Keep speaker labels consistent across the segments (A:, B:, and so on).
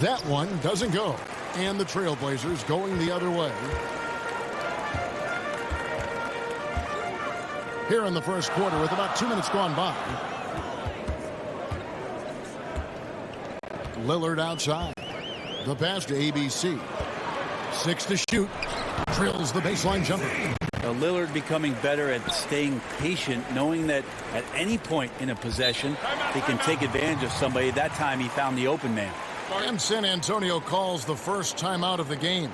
A: That one doesn't go. And the TrailBlazers going the other way. Here in the first quarter with about 2 minutes gone by. Lillard outside. The pass to ABC. 6 to shoot. Drills the baseline jumper.
B: Now Lillard becoming better at staying patient, knowing that at any point in a possession, he can take advantage of somebody. That time he found the open man.
A: And San Antonio calls the first timeout of the game.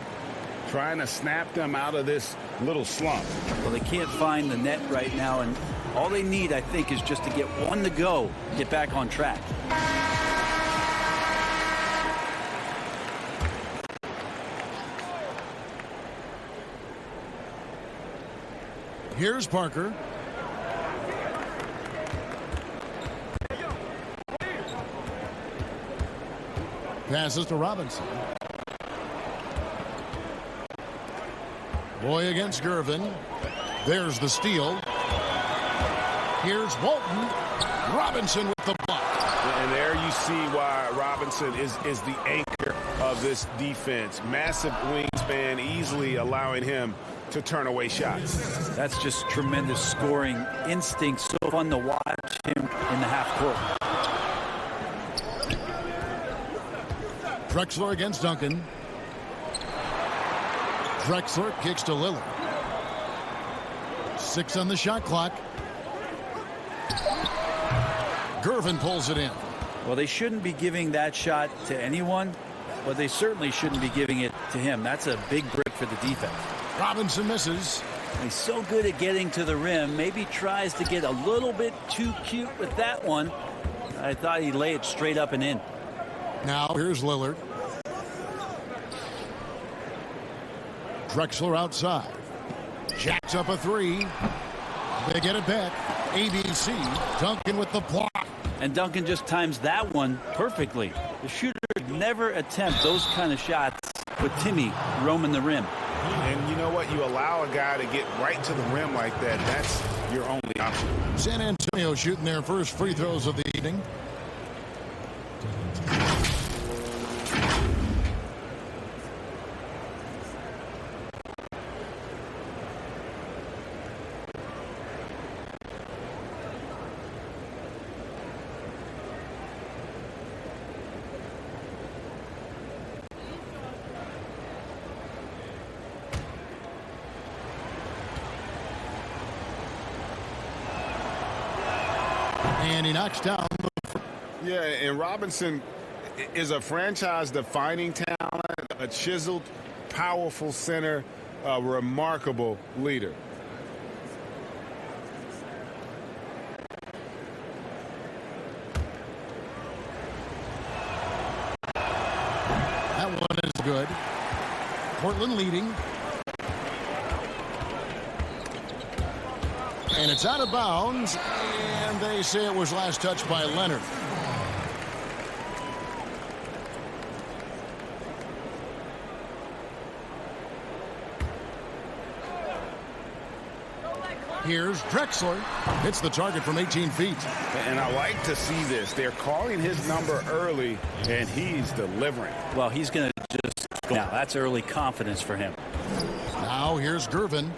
C: Trying to snap them out of this little slump.
B: Well, they can't find the net right now, and all they need, I think, is just to get one to go, get back on track.
A: Here's Parker. Passes to Robinson. Boy against Gervin. There's the steal. Here's Walton. Robinson with the block.
C: And there you see why Robinson is the anchor of this defense. Massive wingspan, easily allowing him to turn away shots.
B: That's just tremendous scoring instinct. So fun to watch him in the half court.
A: Drexler against Duncan. Drexler kicks to Lillard. 6 on the shot clock. Gervin pulls it in.
B: Well, they shouldn't be giving that shot to anyone, but they certainly shouldn't be giving it to him. That's a big break for the defense.
A: Robinson misses.
B: He's so good at getting to the rim. Maybe tries to get a little bit too cute with that one. I thought he'd lay it straight up and in.
A: Now here's Lillard. Drexler outside. Jacks up a 3. They get it back. ABC. Duncan with the block.
B: And Duncan just times that one perfectly. The shooter never attempt those kind of shots with Timmy roaming the rim.
C: And you know what? You allow a guy to get right to the rim like that. That's your only option.
A: San Antonio shooting their first free throws of the evening. And he knocks down.
C: Yeah, and Robinson is a franchise-defining talent, a chiseled, powerful center, a remarkable leader.
A: That one is good. Portland leading. And it's out of bounds, and they say it was last touched by Leonard. Here's Drexler. Hits the target from 18 feet.
C: And I like to see this. They're calling his number early, and he's delivering.
B: Well, he's going to just go now. That's early confidence for him.
A: Now here's Gervin.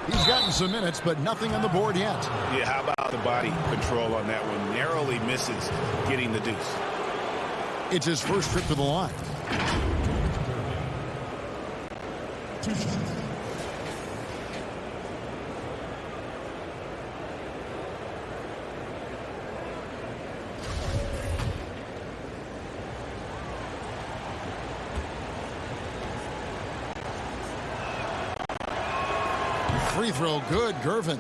A: He's gotten some minutes, but nothing on the board yet.
C: Yeah, how about the body control on that one? Narrowly misses getting the deuce.
A: It's his first trip to the line. Free throw good, Gervin.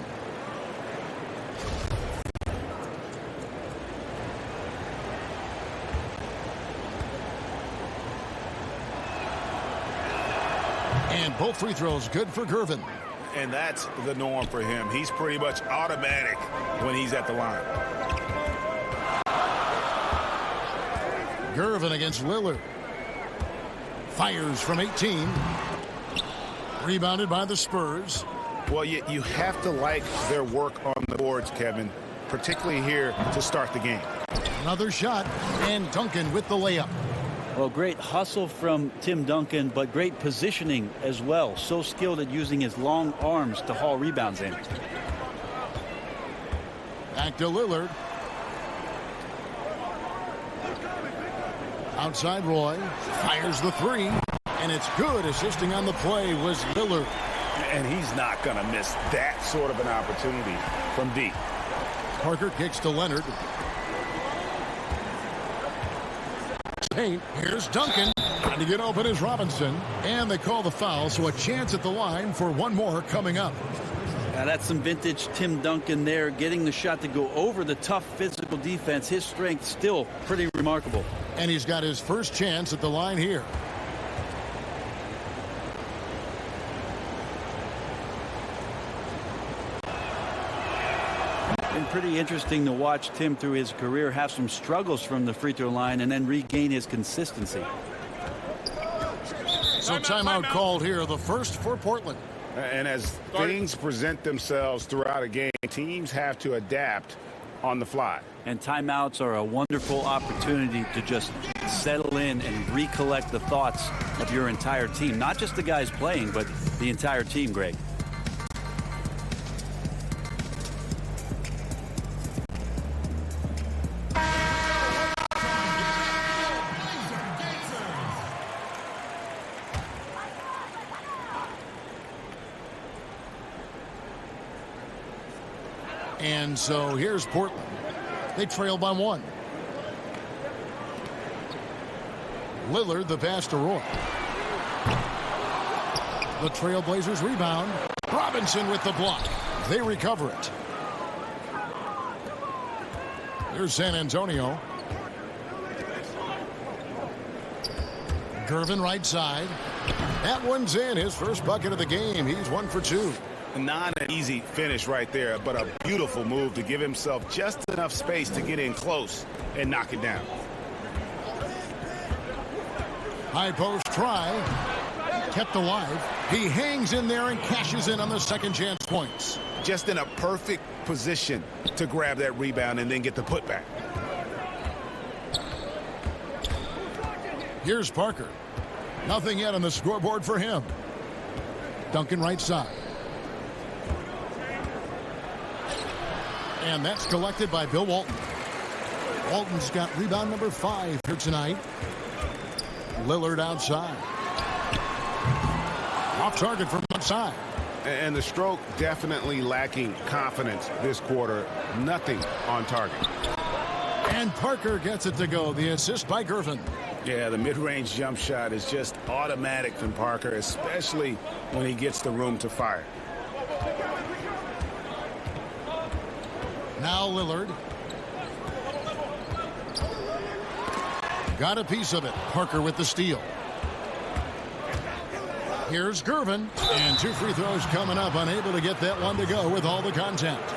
A: And both free throws good for Gervin.
C: And that's the norm for him. He's pretty much automatic when he's at the line.
A: Gervin against Lillard. Fires from 18. Rebounded by the Spurs.
C: Well, you have to like their work on the boards, Kevin, particularly here to start the game.
A: Another shot, and Duncan with the layup.
B: Well, great hustle from Tim Duncan, but great positioning as well. So skilled at using his long arms to haul rebounds in.
A: Back to Lillard. Outside Roy. Fires the three. And it's good. Assisting on the play was Lillard.
C: And he's not going to miss that sort of an opportunity from deep.
A: Parker kicks to Leonard. Paint. Here's Duncan. Trying to get open is Robinson. And they call the foul, so a chance at the line for one more coming up.
B: Now that's some vintage Tim Duncan there, getting the shot to go over the tough physical defense. His strength still pretty remarkable.
A: And he's got his first chance at the line here.
B: Been pretty interesting to watch Tim through his career have some struggles from the free throw line and then regain his consistency.
A: So timeout called here, the first for Portland.
C: And as things present themselves throughout a game, teams have to adapt on the fly.
B: And timeouts are a wonderful opportunity to just settle in and recollect the thoughts of your entire team. Not just the guys playing, but the entire team, Greg.
A: And so here's Portland. They trail by one. Lillard, the pass to Roy. The TrailBlazers rebound. Robinson with the block. They recover it. Here's San Antonio. Gervin right side. That one's in. His first bucket of the game. He's 1 for 2.
C: Not an easy finish right there, but a beautiful move to give himself just enough space to get in close and knock it down.
A: High post try. Kept alive. He hangs in there and cashes in on the second chance points.
C: Just in a perfect position to grab that rebound and then get the putback.
A: Here's Parker. Nothing yet on the scoreboard for him. Duncan right side. And that's collected by Bill Walton. Walton's got rebound number 5 here tonight. Lillard outside. Off target from outside.
C: And the stroke definitely lacking confidence this quarter. Nothing on target.
A: And Parker gets it to go. The assist by Gervin.
C: Yeah, the mid-range jump shot is just automatic from Parker, especially when he gets the room to fire.
A: Now Lillard. Got a piece of it. Parker with the steal. Here's Gervin. And 2 free throws coming up. Unable to get that one to go with all the contact.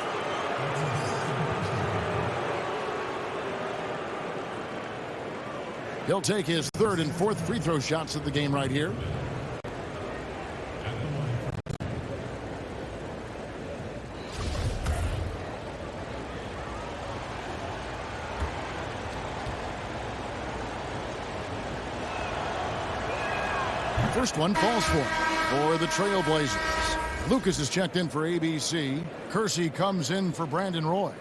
A: He'll take his 3rd and 4th free throw shots of the game right here. First one falls for the TrailBlazers. Lucas is checked in for ABC. Kersey comes in for Brandon Roy.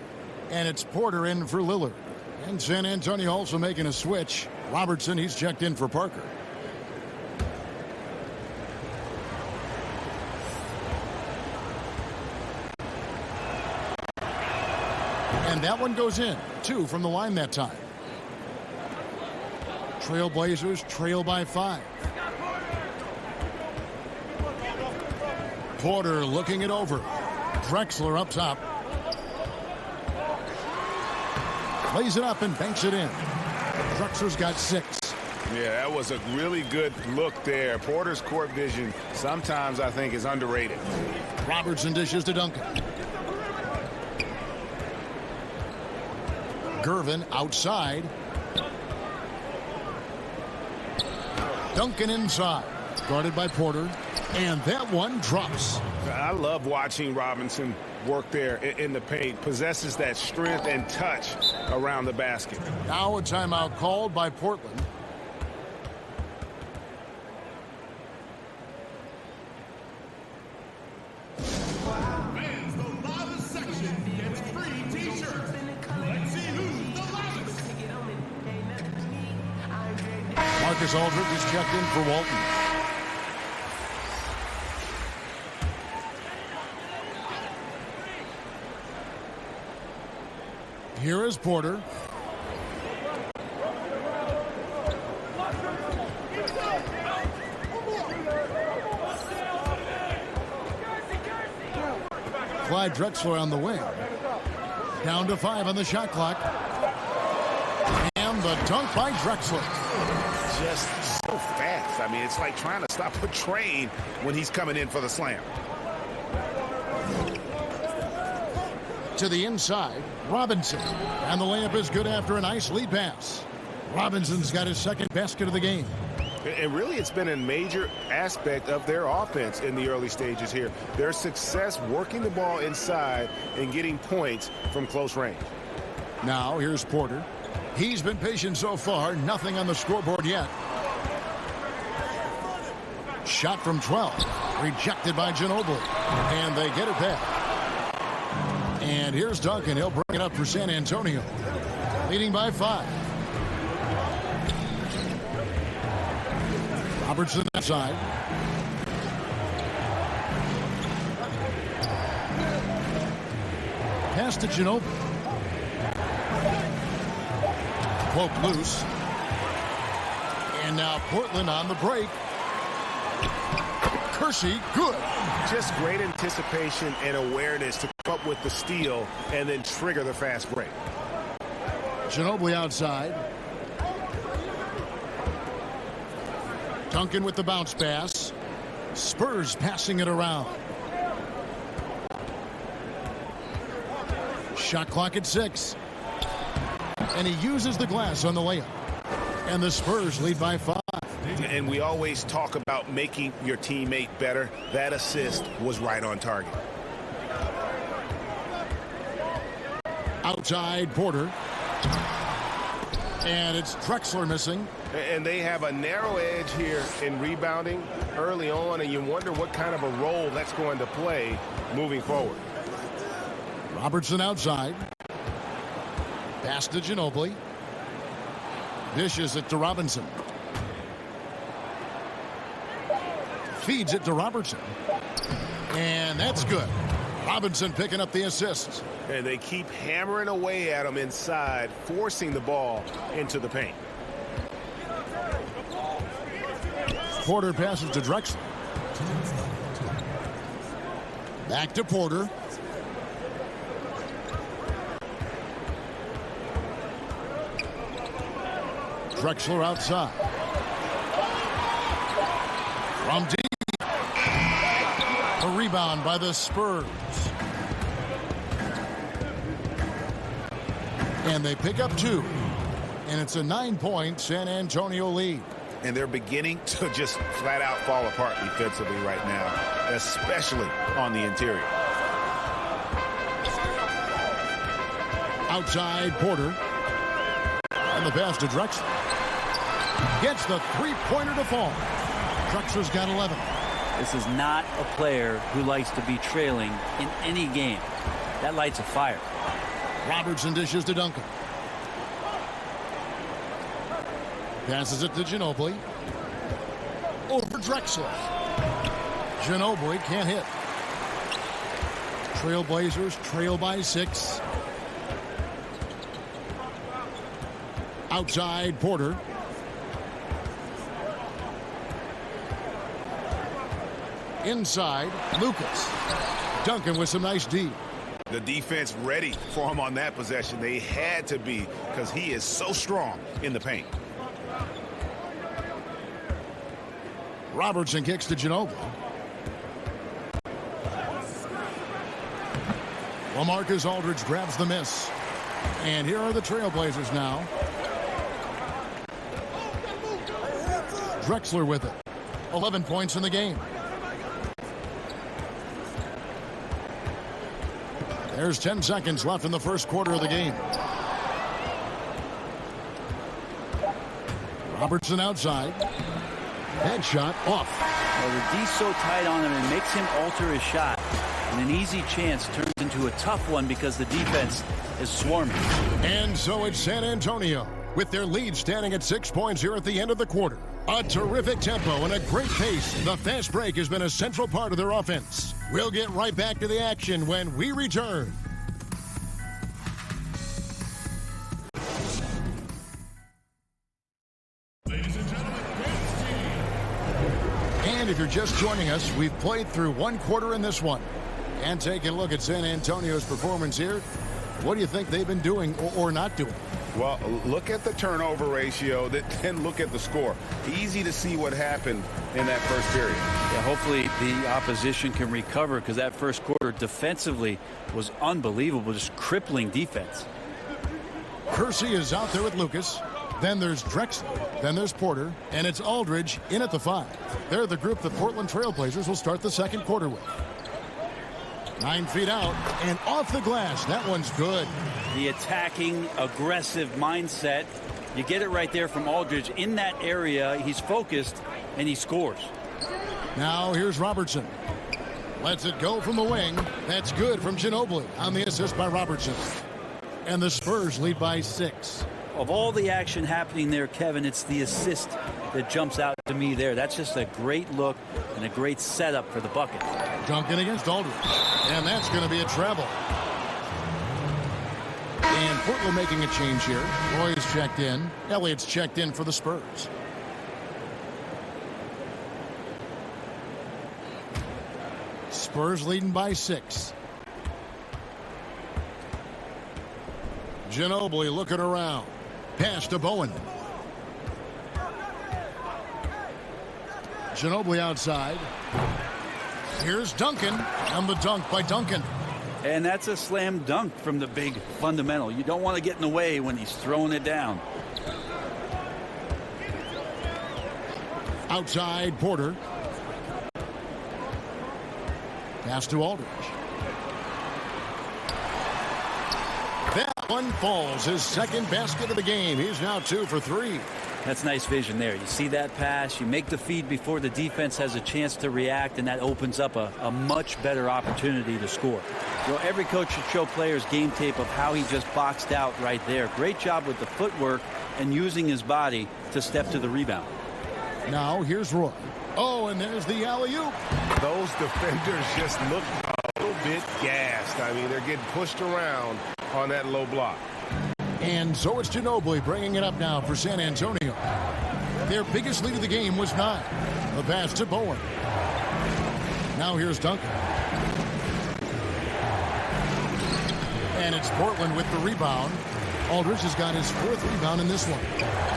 A: And it's Porter in for Lillard. And San Antonio also making a switch. Robertson, he's checked in for Parker. And that one goes in. 2 from the line that time. TrailBlazers trail by 5. Porter looking it over. Drexler up top. Lays it up and banks it in. Drexler's got 6.
C: Yeah, that was a really good look there. Porter's court vision sometimes I think is underrated.
A: Robertson dishes to Duncan. Gervin outside. Duncan inside. Guarded by Porter. And that one drops.
C: I love watching Robinson work there in the paint. Possesses that strength and touch around the basket.
A: Now a timeout called by Portland. LaMarcus Aldridge is checked in for Walton. Here is Porter. Clyde Drexler on the wing. Down to 5 on the shot clock. And the dunk by Drexler.
C: Just so fast. I mean, it's like trying to stop a train when he's coming in for the slam.
A: To the inside, Robinson. And the layup is good after a nice lead pass. Robinson's got his second basket of the game.
C: And really, it's been a major aspect of their offense in the early stages here. Their success working the ball inside and getting points from close range.
A: Now, here's Porter. He's been patient so far. Nothing on the scoreboard yet. Shot from 12. Rejected by Ginobili. And they get it back. And here's Duncan. He'll bring it up for San Antonio. Leading by 5. Robertson outside. Pass to Ginobili. Poke loose. And now Portland on the break. Kersey, good.
C: Just great anticipation and awareness to come up with the steal and then trigger the fast break.
A: Ginobili outside. Duncan with the bounce pass. Spurs passing it around. Shot clock at 6. And he uses the glass on the layup. And the Spurs lead by 5.
C: And we always talk about making your teammate better. That assist was right on target.
A: Outside Porter. And it's Drexler missing.
C: And they have a narrow edge here in rebounding early on, and you wonder what kind of a role that's going to play moving forward.
A: Robertson outside. Pass to Ginobili. Dishes it to Robinson. Feeds it to Robertson. And that's good. Robinson picking up the assist.
C: And they keep hammering away at him inside, forcing the ball into the paint.
A: Porter passes to Drexler. Back to Porter. Drexler outside. From deep. A rebound by the Spurs. And they pick up 2. And it's a 9-point San Antonio lead.
C: And they're beginning to just flat out fall apart defensively right now, especially on the interior.
A: Outside Porter. And the pass to Drexler. Gets the three-pointer to fall. Drexler's got 11.
B: This is not a player who likes to be trailing in any game. That lights a fire.
A: Robertson dishes to Duncan. Passes it to Ginobili. Over Drexler. Ginobili can't hit. TrailBlazers trail by 6. Outside Porter. Inside Lucas. Duncan with some nice D.
C: The defense ready for him on that possession. They had to be, because he is so strong in the paint.
A: Robertson kicks to Ginobili. LaMarcus Aldridge grabs the miss. And here are the TrailBlazers now. Drexler with it. 11 points in the game. There's 10 seconds left in the first quarter of the game. Robertson outside. Headshot off.
B: Well, the D's so tight on him, it makes him alter his shot. And an easy chance turns into a tough one because the defense is swarming.
A: And so it's San Antonio with their lead standing at 6 points here at the end of the quarter. A terrific tempo and a great pace. The fast break has been a central part of their offense. We'll get right back to the action when we return. And if you're just joining us, we've played through one quarter in this one. And taking a look at San Antonio's performance here, what do you think they've been doing or not doing?
C: Well, look at the turnover ratio, then look at the score. Easy to see what happened in that first period.
B: Yeah, hopefully the opposition can recover, because that first quarter defensively was unbelievable, just crippling defense.
A: Kersey is out there with Lucas. Then there's Drexler. Then there's Porter. And it's Aldridge in at the 5. They're the group the Portland TrailBlazers will start the second quarter with. 9 feet out and off the glass. That one's good.
B: The attacking, aggressive mindset. You get it right there from Aldridge. In that area, he's focused, and he scores.
A: Now here's Robertson. Lets it go from the wing. That's good from Ginobili on the assist by Robertson. And the Spurs lead by 6.
B: Of all the action happening there, Kevin, it's the assist that jumps out to me there. That's just a great look and a great setup for the bucket.
A: Duncan against Aldridge. And that's going to be a travel. And Portland making a change here. Roy is checked in. Elliott's checked in for the Spurs. Spurs leading by 6. Ginobili looking around. Pass to Bowen. Ginobili outside. Here's Duncan. And the dunk by Duncan.
B: And that's a slam dunk from the big fundamental. You don't want to get in the way when he's throwing it down.
A: Outside, Porter. Pass to Aldridge. That one falls. His second basket of the game. He's now 2 for 3.
B: That's nice vision there. You see that pass, you make the feed before the defense has a chance to react, and that opens up a much better opportunity to score. You know, every coach should show players game tape of how he just boxed out right there. Great job with the footwork and using his body to step to the rebound.
A: Now here's Roy. Oh, and there's the alley-oop.
C: Those defenders just look a little bit gassed. I mean, they're getting pushed around on that low block.
A: And so it's Ginobili bringing it up now for San Antonio. Their biggest lead of the game was 9. The pass to Bowen. Now here's Duncan. And it's Portland with the rebound. Aldridge has got his 4th rebound in this one.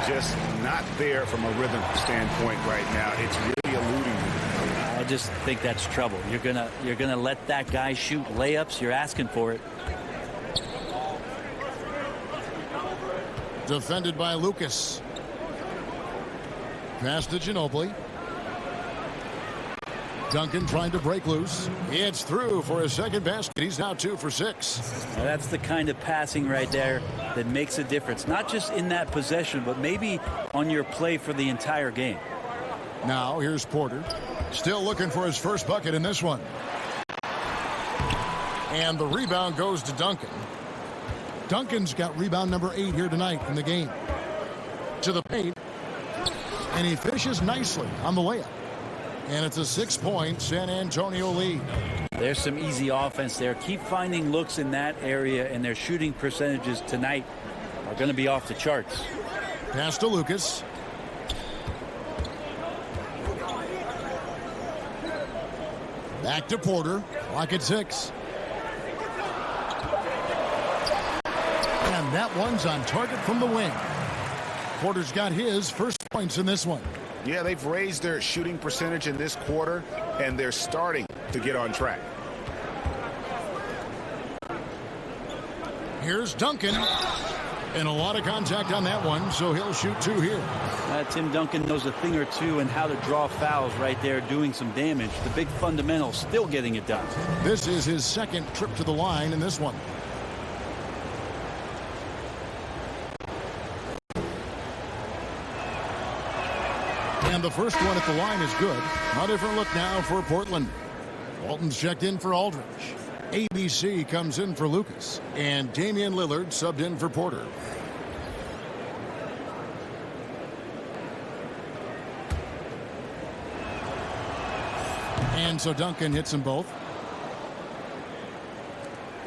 C: Just not there from a rhythm standpoint right now. It's really eluding me.
B: I just think that's trouble. You're gonna let that guy shoot layups. You're asking for it.
A: Defended by Lucas. Pass to Ginobili. Duncan trying to break loose. It's through for his second basket. He's now 2 for 6.
B: Now that's the kind of passing right there that makes a difference. Not just in that possession, but maybe on your play for the entire game.
A: Now here's Porter. Still looking for his first bucket in this one. And the rebound goes to Duncan. Duncan's got rebound number 8 here tonight in the game. To the paint. And he finishes nicely on the layup. And it's a 6-point San Antonio lead.
B: There's some easy offense there. Keep finding looks in that area, and their shooting percentages tonight are going to be off the charts.
A: Pass to Lucas. Back to Porter. Clock at 6. And that one's on target from the wing. Porter's got his first points in this one.
C: Yeah, they've raised their shooting percentage in this quarter, and they're starting to get on track.
A: Here's Duncan. And a lot of contact on that one, so he'll shoot 2 here.
B: Tim Duncan knows a thing or two and how to draw fouls right there, doing some damage. The big fundamental still getting it done.
A: This is his second trip to the line in this one. And the first one at the line is good. A different look now for Portland. Walton's checked in for Aldridge. ABC comes in for Lucas. And Damian Lillard subbed in for Porter. And so Duncan hits them both.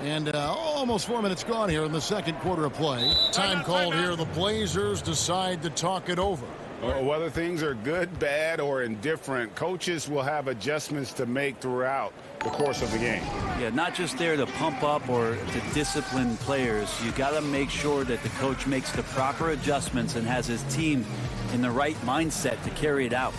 A: And almost 4 minutes gone here in the second quarter of play. Time called here. The Blazers decide to talk it over.
C: Whether things are good, bad, or indifferent, coaches will have adjustments to make throughout the course of the game.
B: Yeah, not just there to pump up or to discipline players. You got to make sure that the coach makes the proper adjustments and has his team in the right mindset to carry it out.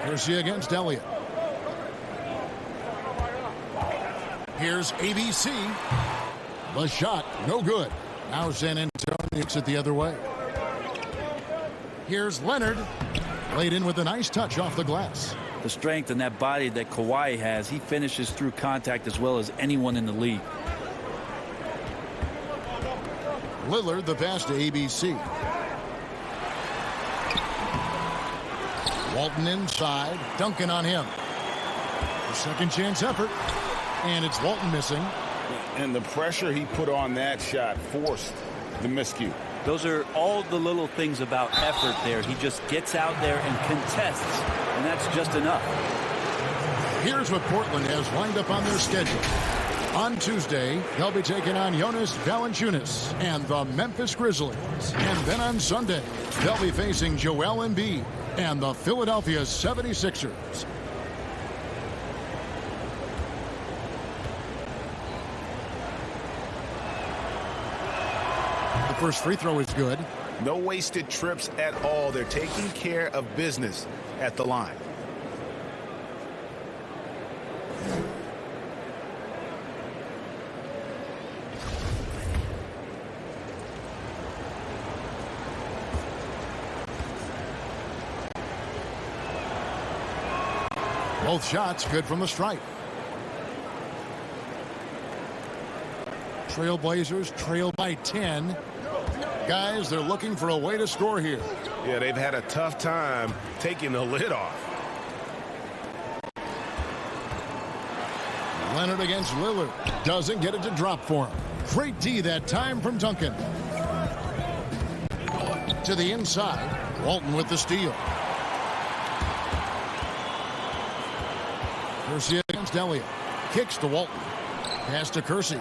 A: Kersey against Elliott. Here's ABC. The shot, no good. Now San Antonio takes it the other way. Here's Leonard. Laid in with a nice touch off the glass.
B: The strength and that body that Kawhi has, he finishes through contact as well as anyone in the league.
A: Lillard the pass to ABC. Walton inside. Duncan on him. A second chance effort. And it's Walton missing.
C: And the pressure he put on that shot forced the miscue.
B: Those are all the little things about effort there. He just gets out there and contests, and that's just enough.
A: Here's what Portland has lined up on their schedule. On Tuesday, they'll be taking on Jonas Valanciunas and the Memphis Grizzlies. And then on Sunday, they'll be facing Joel Embiid and the Philadelphia 76ers. The first free throw is good.
C: No wasted trips at all. They're taking care of business at the line.
A: Both shots good from the stripe. TrailBlazers trail by 10. Guys, they're looking for a way to score here.
C: Yeah, they've had a tough time taking the lid off.
A: Leonard against Lillard. Doesn't get it to drop for him. Great D that time from Duncan. To the inside. Walton with the steal. Kersey against Elliott. Kicks to Walton. Pass to Kersey.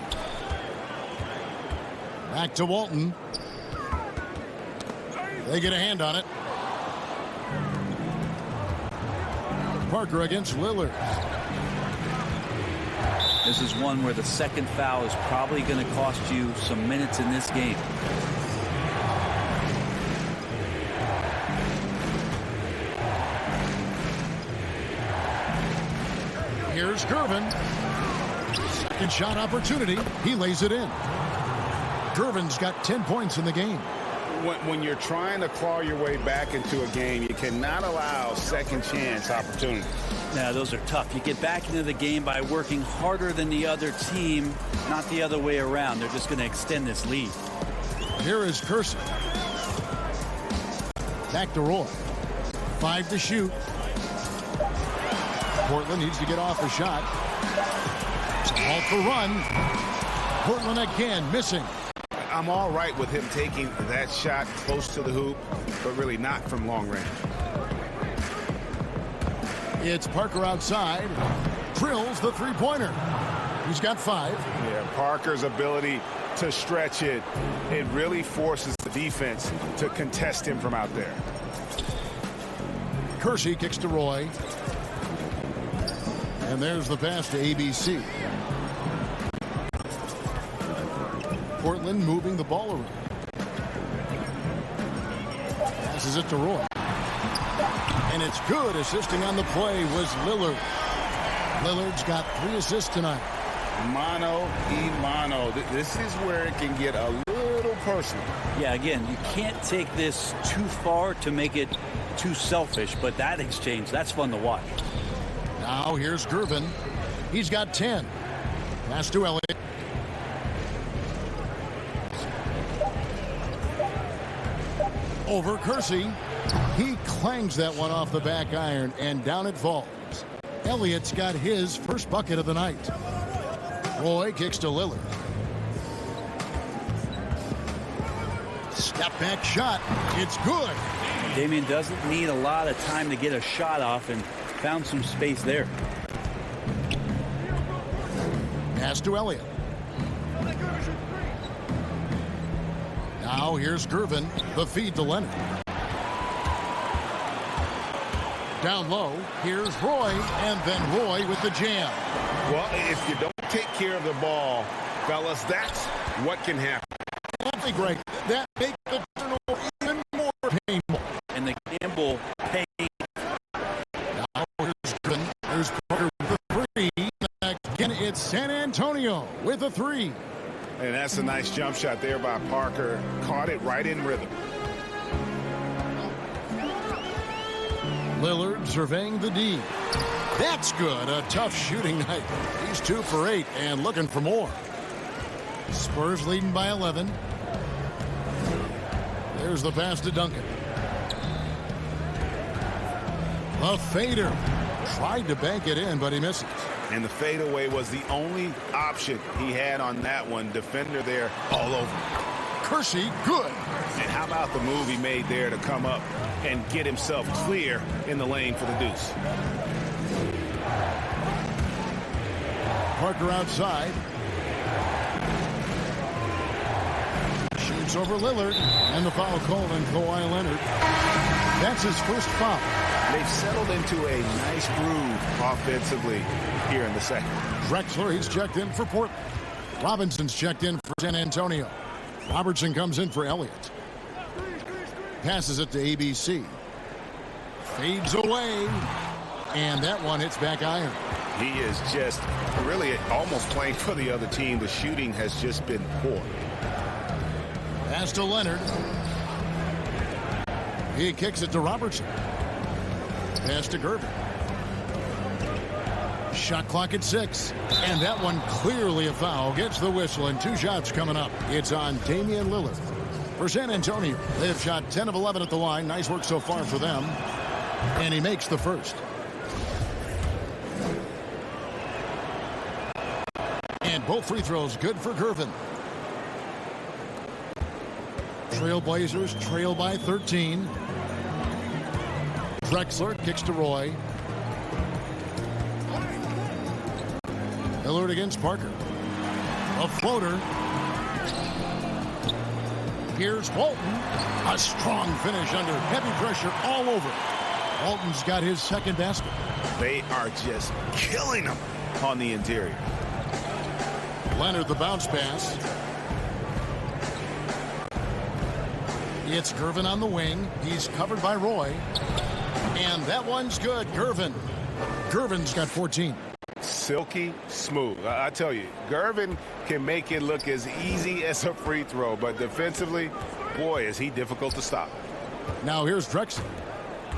A: Back to Walton. They get a hand on it. Parker against Lillard.
B: This is one where the second foul is probably going to cost you some minutes in this game.
A: Here's Gervin. Second shot opportunity. He lays it in. Gervin's got 10 points in the game.
C: When you're trying to claw your way back into a game, you cannot allow second chance opportunities.
B: Yeah, those are tough. You get back into the game by working harder than the other team, not the other way around. They're just going to extend this lead.
A: Here is Kersey. Back to Roy. 5 to shoot. Portland needs to get off a shot. Call for run. Portland again missing.
C: I'm all right with him taking that shot close to the hoop, but really not from long range.
A: It's Parker outside. Drills the three-pointer. He's got 5.
C: Yeah, Parker's ability to stretch it, it really forces the defense to contest him from out there.
A: Kersey kicks to Roy. And there's the pass to ABC. Portland moving the ball around. Passes it to Roy. And it's good. Assisting on the play was Lillard. Lillard's got 3 assists tonight.
C: Mano y mano. This is where it can get a little personal.
B: Yeah, again, you can't take this too far to make it too selfish, but that exchange, that's fun to watch.
A: Now here's Gervin. He's got 10. Pass to Elliott. Over Kersey. He clangs that one off the back iron, and down it falls. Elliott's got his first bucket of the night. Roy kicks to Lillard. Step back shot. It's good.
B: Damian doesn't need a lot of time to get a shot off and found some space there.
A: Pass to Elliott. Now here's Gervin. The feed to Leonard. Down low. Here's Roy. And then Roy with the jam.
C: Well, if you don't take care of the ball, fellas, that's what can happen.
A: Awfully great. That makes the turnover even more painful.
B: And the gamble paying.
A: Now here's Gervin. There's Parker with the three. Again, it's San Antonio with a three.
C: And that's a nice jump shot there by Parker. Caught it right in rhythm.
A: Lillard surveying the D. That's good. A tough shooting night. He's 2 for 8 and looking for more. Spurs leading by 11. There's the pass to Duncan. A fader. Tried to bank it in, but he misses.
C: And the fadeaway was the only option he had on that one. Defender there all over.
A: Kersey, good.
C: And how about the move he made there to come up and get himself clear in the lane for the deuce.
A: Parker outside. Shoots over Lillard. And the foul called on Kawhi Leonard. That's his first foul.
C: They've settled into a nice groove offensively here in the second.
A: Drexler, he's checked in for Portland. Robinson's checked in for San Antonio. Robertson comes in for Elliott. Passes it to ABC. Fades away. And that one hits back iron.
C: He is just really almost playing for the other team. The shooting has just been poor.
A: Pass to Leonard. He kicks it to Robertson. Pass to Gervin. Shot clock at 6. And that one clearly a foul. Gets the whistle and 2 shots coming up. It's on Damian Lillard. For San Antonio, they have shot 10 of 11 at the line. Nice work so far for them. And he makes the first. And both free throws good for Gervin. TrailBlazers trail by 13. Drexler kicks to Roy. Lillard against Parker. A floater. Here's Walton. A strong finish under heavy pressure all over. Walton's got his second basket.
C: They are just killing them on the interior.
A: Leonard the bounce pass. It's Gervin on the wing. He's covered by Roy. And that one's good. Gervin's got 14.
C: Silky smooth. I tell you, Gervin can make it look as easy as a free throw, but defensively, boy, is he difficult to stop.
A: Now here's Drexler.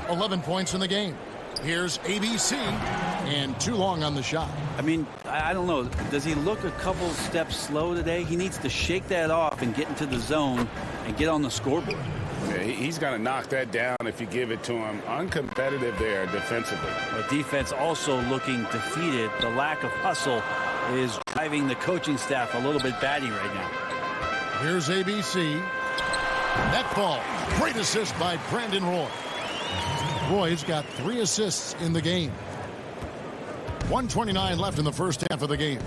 A: 11 points in the game. Here's ABC, and too long on the shot.
B: I mean, I don't know. Does he look a couple steps slow today? He needs to shake that off and get into the zone and get on the scoreboard.
C: Yeah, he's going to knock that down if you give it to him. Uncompetitive there defensively.
B: The defense also looking defeated. The lack of hustle is driving the coaching staff a little bit batty right now.
A: Here's ABC. Net ball. Great assist by Brandon Roy. Roy's got 3 assists in the game. 1:29 left in the first half of the game.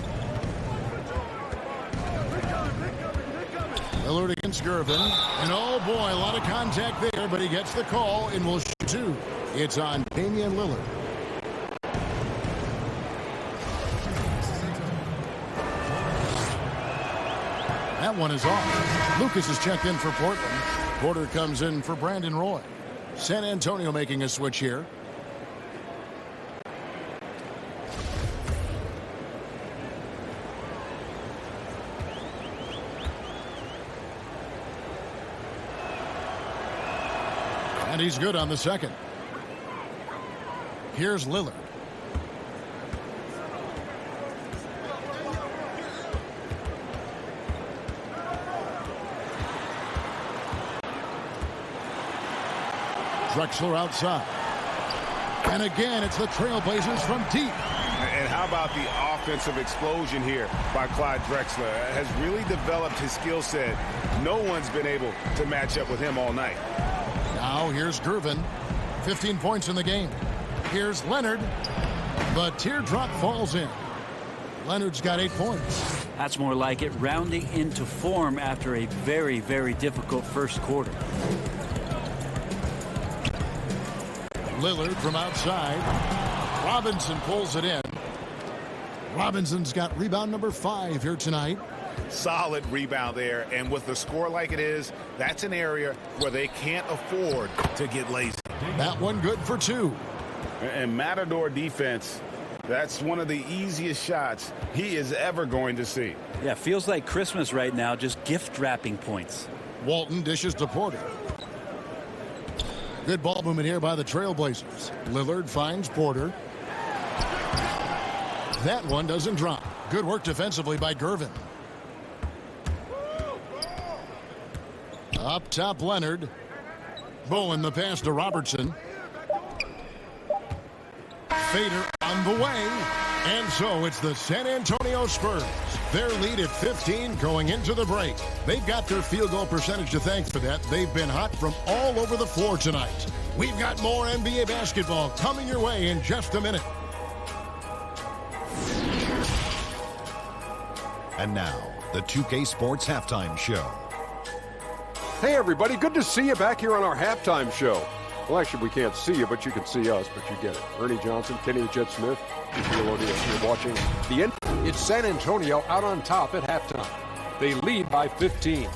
A: Lillard against Gervin. And oh boy, a lot of contact there, but he gets the call and will shoot 2. It's on Damian Lillard. That one is off. Lucas is checked in for Portland. Porter comes in for Brandon Roy. San Antonio making a switch here. And he's good on the second. Here's Lillard. Drexler outside. And again, it's the TrailBlazers from deep.
C: And how about the offensive explosion here by Clyde Drexler? Has really developed his skill set. No one's been able to match up with him all night.
A: Now here's Gervin. 15 points in the game. Here's Leonard. The teardrop falls in. Leonard's got 8 points.
B: That's more like it, rounding into form after a very, very difficult first quarter.
A: Lillard from outside. Robinson pulls it in. Robinson's got rebound number 5 here tonight.
C: Solid rebound there, and with the score like it is, that's an area where they can't afford to get lazy.
A: That one good for 2.
C: And Matador defense, that's one of the easiest shots he is ever going to see.
B: Yeah, feels like Christmas right now, just gift wrapping points.
A: Walton dishes to Porter. Good ball movement here by the TrailBlazers. Lillard finds Porter. That one doesn't drop. Good work defensively by Gervin. Up top, Leonard. Bowen the pass to Robertson. Fader on the way. And so it's the San Antonio Spurs. Their lead at 15 going into the break. They've got their field goal percentage to thank for that. They've been hot from all over the floor tonight. We've got more NBA basketball coming your way in just a minute.
D: And now, the 2K Sports Halftime Show.
E: Hey, everybody. Good to see you back here on our halftime show. Well, actually, we can't see you, but you can see us, but you get it. Ernie Johnson, Kenny the Jet Smith, you're watching the end. It's San Antonio out on top at halftime. They lead by 15.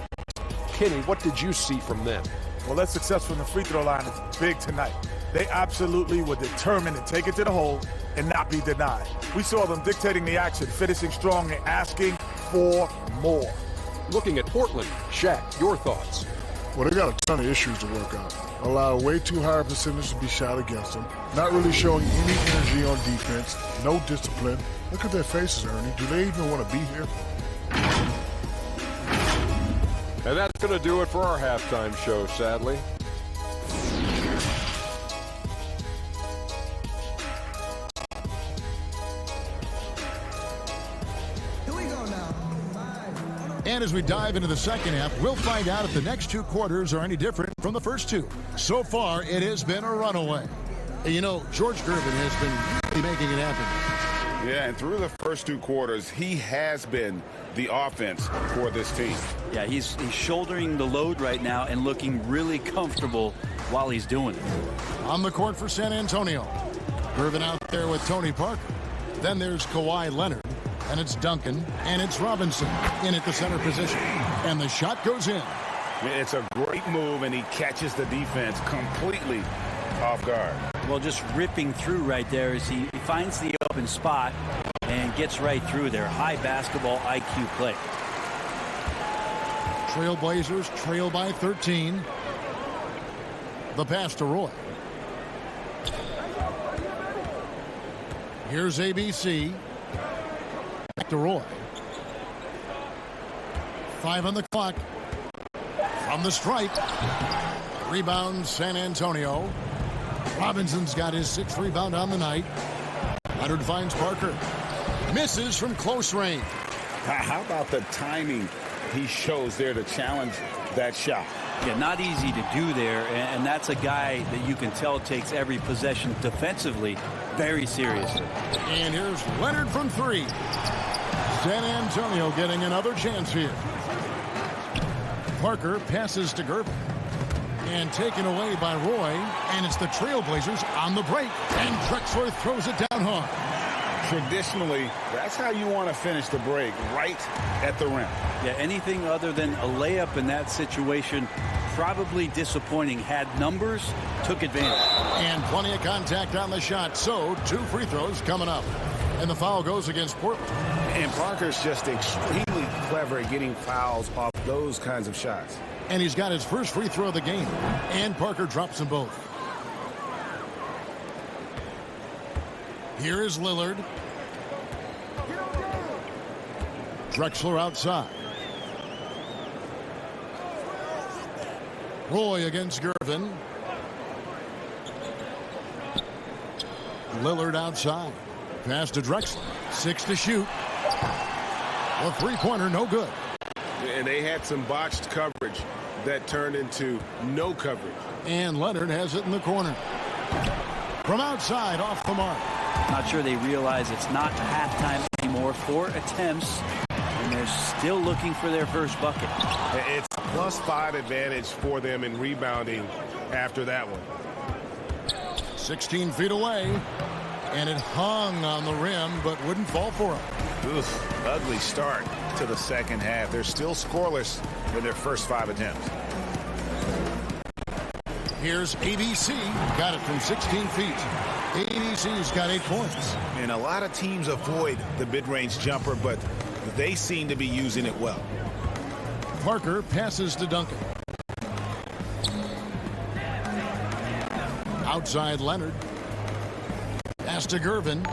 E: Kenny, what did you see from them?
F: Well, their success from the free throw line is big tonight. They absolutely were determined to take it to the hole and not be denied. We saw them dictating the action, finishing strong and asking for more.
E: Looking at Portland, Shaq, your thoughts?
G: Well, they got a ton of issues to work out. Allow way too high a percentage to be shot against them. Not really showing any energy on defense. No discipline. Look at their faces, Ernie. Do they even want to be here?
E: And that's going to do it for our halftime show, sadly.
A: And as we dive into the second half, we'll find out if the next 2 quarters are any different from the first 2. So far, it has been a runaway. And you know, George Gervin has been really making it happen.
C: Yeah, and through the first 2 quarters, he has been the offense for this team.
B: Yeah, he's shouldering the load right now and looking really comfortable while he's doing it.
A: On the court for San Antonio. Gervin out there with Tony Parker. Then there's Kawhi Leonard. And it's Duncan, and it's Robinson in at the center position. And the shot goes in.
C: It's a great move, and he catches the defense completely off guard.
B: Well, just ripping through right there as he finds the open spot and gets right through there. High basketball IQ play.
A: TrailBlazers trail by 13. The pass to Roy. Here's ABC. Back to Roy. 5 on the clock. From the stripe. Rebound San Antonio. Robinson's got his 6th rebound on the night. Leonard finds Parker. Misses from close range.
C: How about the timing he shows there to challenge that shot?
B: Yeah, not easy to do there, and that's a guy that you can tell takes every possession defensively very seriously.
A: And here's Leonard from 3. San Antonio getting another chance here. Parker passes to Gervin. And taken away by Roy. And it's the TrailBlazers on the break. And Drexler throws it down hard.
C: Traditionally, that's how you want to finish the break, right at the rim.
B: Yeah, anything other than a layup in that situation, probably disappointing. Had numbers, took advantage.
A: And plenty of contact on the shot. So 2 free throws coming up. And the foul goes against Portland.
C: And Parker's just extremely clever at getting fouls off those kinds of shots.
A: And he's got his first free throw of the game. And Parker drops them both. Here is Lillard. Drexler outside. Roy against Gervin. Lillard outside. pass to Drexler. 6 to shoot. A three-pointer, no good.
C: And they had some botched coverage that turned into no coverage.
A: And Leonard has it in the corner. From outside, off the mark.
B: Not sure they realize it's not halftime anymore. 4 attempts, and they're still looking for their first bucket.
C: It's a +5 advantage for them in rebounding after that one.
A: 16 feet away, and it hung on the rim, but wouldn't fall for him.
H: Oof, ugly start to the second half. They're still scoreless in their first 5 attempts.
A: Here's ABC. Got it from 16 feet. ABC's got 8 points.
H: And a lot of teams avoid the mid-range jumper, but they seem to be using it well.
A: Parker passes to Duncan. Outside Leonard. Pass to Gervin.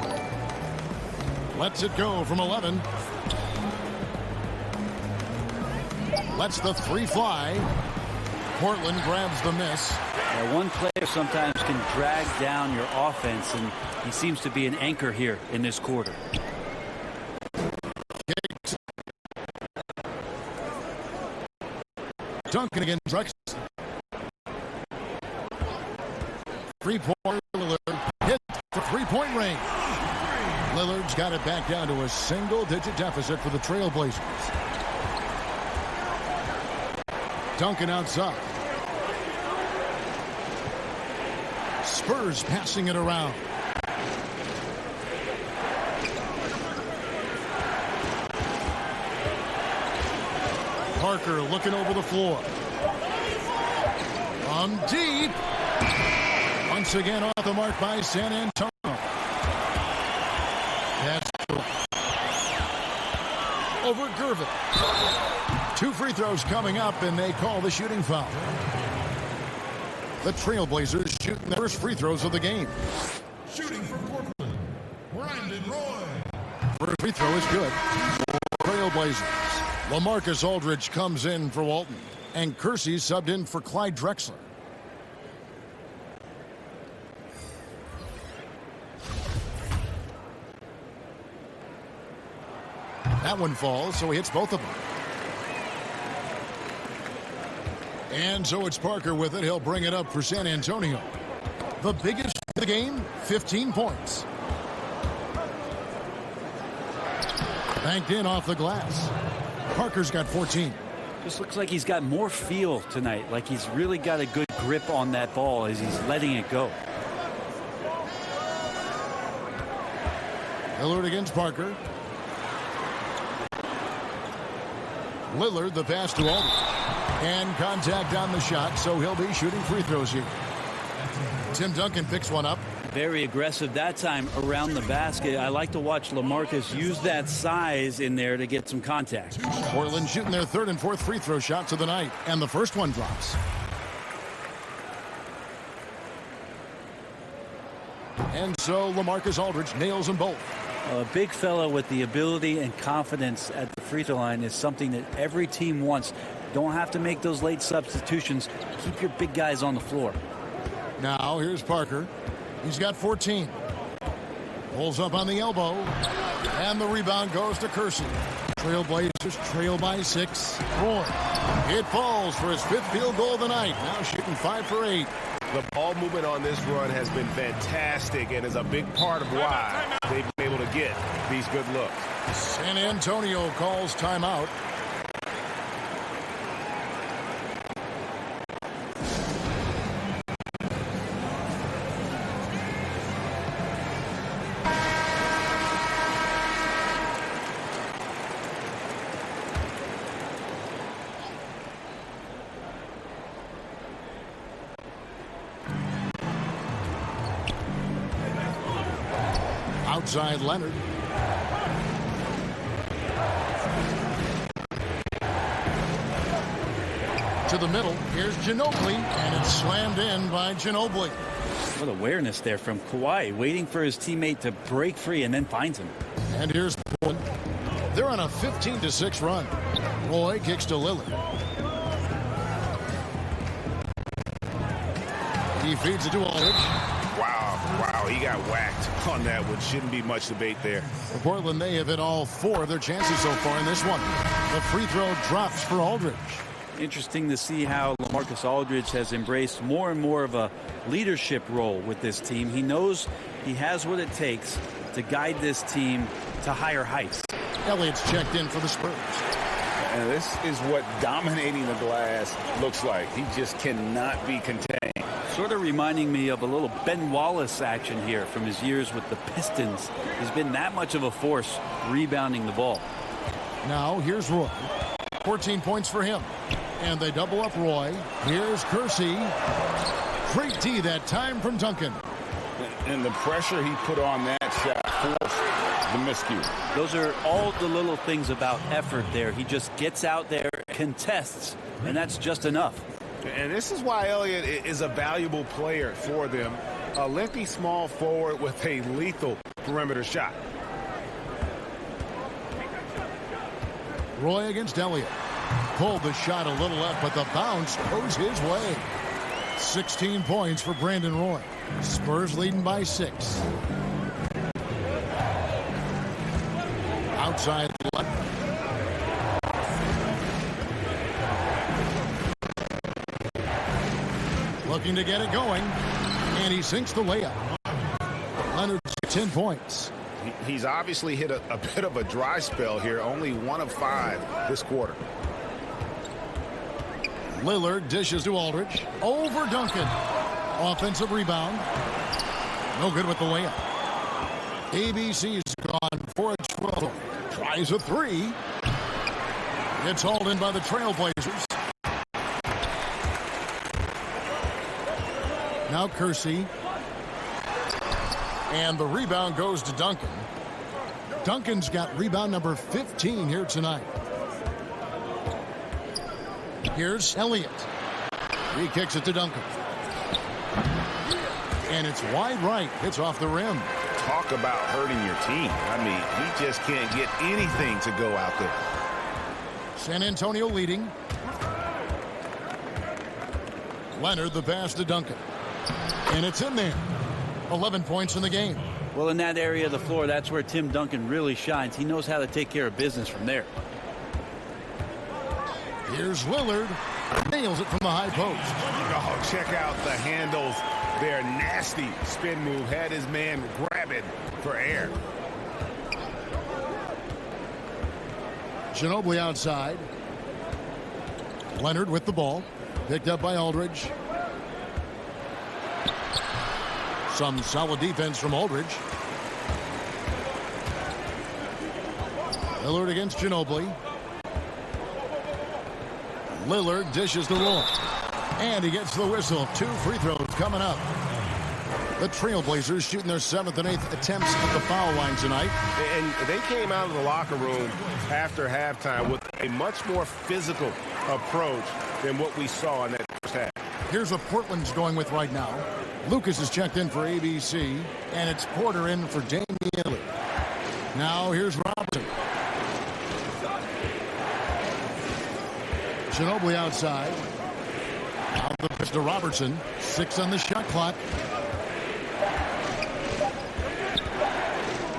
A: Lets it go from 11. Lets the three fly. Portland grabs the miss.
B: One player sometimes can drag down your offense, and he seems to be an anchor here in this quarter.
A: Duncan against Drexler. Three-point Lillard hit for three-point range. Lillard's got it back down to a single-digit deficit for the TrailBlazers. Duncan outside. Spurs passing it around. Parker looking over the floor. From deep. Once again off the mark by San Antonio. That's over Gervin. 2 free throws coming up, and they call the shooting foul. The TrailBlazers shooting their first free throws of the game.
I: Shooting for Portland, Brandon Roy.
A: First free throw is good. TrailBlazers. LaMarcus Aldridge comes in for Walton, and Kersey subbed in for Clyde Drexler. That one falls, so he hits both of them. And so it's Parker with it. He'll bring it up for San Antonio. The biggest of the game, 15 points. Banked in off the glass. Parker's got 14.
B: Just looks like he's got more feel tonight, like he's really got a good grip on that ball as he's letting it go.
A: Lillard against Parker. Lillard, the pass to Aldridge. And contact on the shot, so he'll be shooting free throws here. Tim Duncan picks one up.
B: Very aggressive that time around the basket. I like to watch LaMarcus use that size in there to get some contact.
A: Portland shooting their 3rd and 4th free throw shots of the night, and the first one drops. And so LaMarcus Aldridge nails them both.
B: A big fella with the ability and confidence at the free throw line is something that every team wants. Don't have to make those late substitutions. Keep your big guys on the floor.
A: Now here's Parker. He's got 14. Pulls up on the elbow. And the rebound goes to Kersey. TrailBlazers trail by 6. Roy. It falls for his 5th field goal of the night. Now shooting 5 for 8.
C: The ball movement on this run has been fantastic and is a big part of why they've been able to get these good looks.
A: San Antonio calls timeout. Outside Leonard. To the middle. Here's Ginobili, and it's slammed in by Ginobili.
B: What awareness there from Kawhi, waiting for his teammate to break free and then finds him.
A: And here's Portland. They're on a 15-6 run. Roy kicks to Lillard. He feeds it to Aldridge.
H: Wow,
C: Oh, he got whacked on that one. Shouldn't be much debate there.
A: For Portland, they have hit all 4 of their chances so far in this one. The free throw drops for Aldridge.
B: Interesting to see how LaMarcus Aldridge has embraced more and more of a leadership role with this team. He knows he has what it takes to guide this team to higher heights.
A: Elliott's checked in for the Spurs.
H: And this is what dominating the glass looks like. He just cannot be contained.
B: Sort of reminding me of a little Ben Wallace action here from his years with the Pistons. He's been that much of a force rebounding the ball.
A: Now here's Roy. 14 points for him. And they double up Roy. Here's Kersey. Great D that time from Duncan.
H: And the pressure he put on that shot forced the miscue.
B: Those are all the little things about effort there. He just gets out there, contests, and that's just enough.
C: And this is why Elliott is a valuable player for them. A lengthy small forward with a lethal perimeter shot.
A: Roy against Elliott. Pulled the shot a little left, but the bounce goes his way. 16 points for Brandon Roy. Spurs leading by 6. Outside left. Looking to get it going. And he sinks the layup. Leonard's 10 points.
C: He's obviously hit a bit of a dry spell here. Only 1 of 5 this quarter.
A: Lillard dishes to Aldridge. Over Duncan. Offensive rebound. No good with the layup. ABC's gone for a 12. Tries a 3. It's hauled in by the TrailBlazers. Now Kersey. And the rebound goes to Duncan. Duncan's got rebound number 15 here tonight. Here's Elliott. He kicks it to Duncan. And it's wide right. It's off the rim.
C: Talk about hurting your team. I mean, he just can't get anything to go out there.
A: San Antonio leading. Leonard the pass to Duncan. And it's in there. 11 points in the game.
B: Well, in that area of the floor, that's where Tim Duncan really shines. He knows how to take care of business from there.
A: Here's Lillard. Nails it from the high post.
C: Oh, check out the handles. Their nasty spin move had his man grabbing for air.
A: Ginobili outside. Leonard with the ball. Picked up by Aldridge. Some solid defense from Aldridge. Lillard against Ginobili. Lillard dishes to Roy. And he gets the whistle. 2 free throws coming up. The TrailBlazers shooting their 7th and 8th attempts at the foul line tonight.
C: And they came out of the locker room after halftime with a much more physical approach than what we saw in that first half.
A: Here's what Portland's going with right now. Lucas is checked in for ABC, and it's Porter in for Damian Lillard. Now here's Robertson. Ginobili outside. Out the pitch to Robertson. 6 on the shot clock.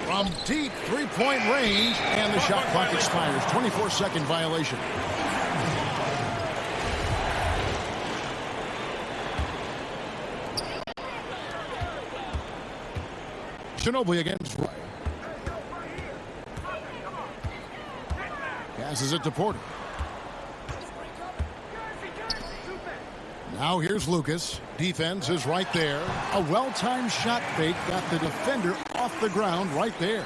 A: From deep three-point range, and the shot clock expires. 24-second violation. Ginobili against Roy. Passes it to Porter. Now here's Lucas. Defense is right there. A well-timed shot fake got the defender off the ground right there.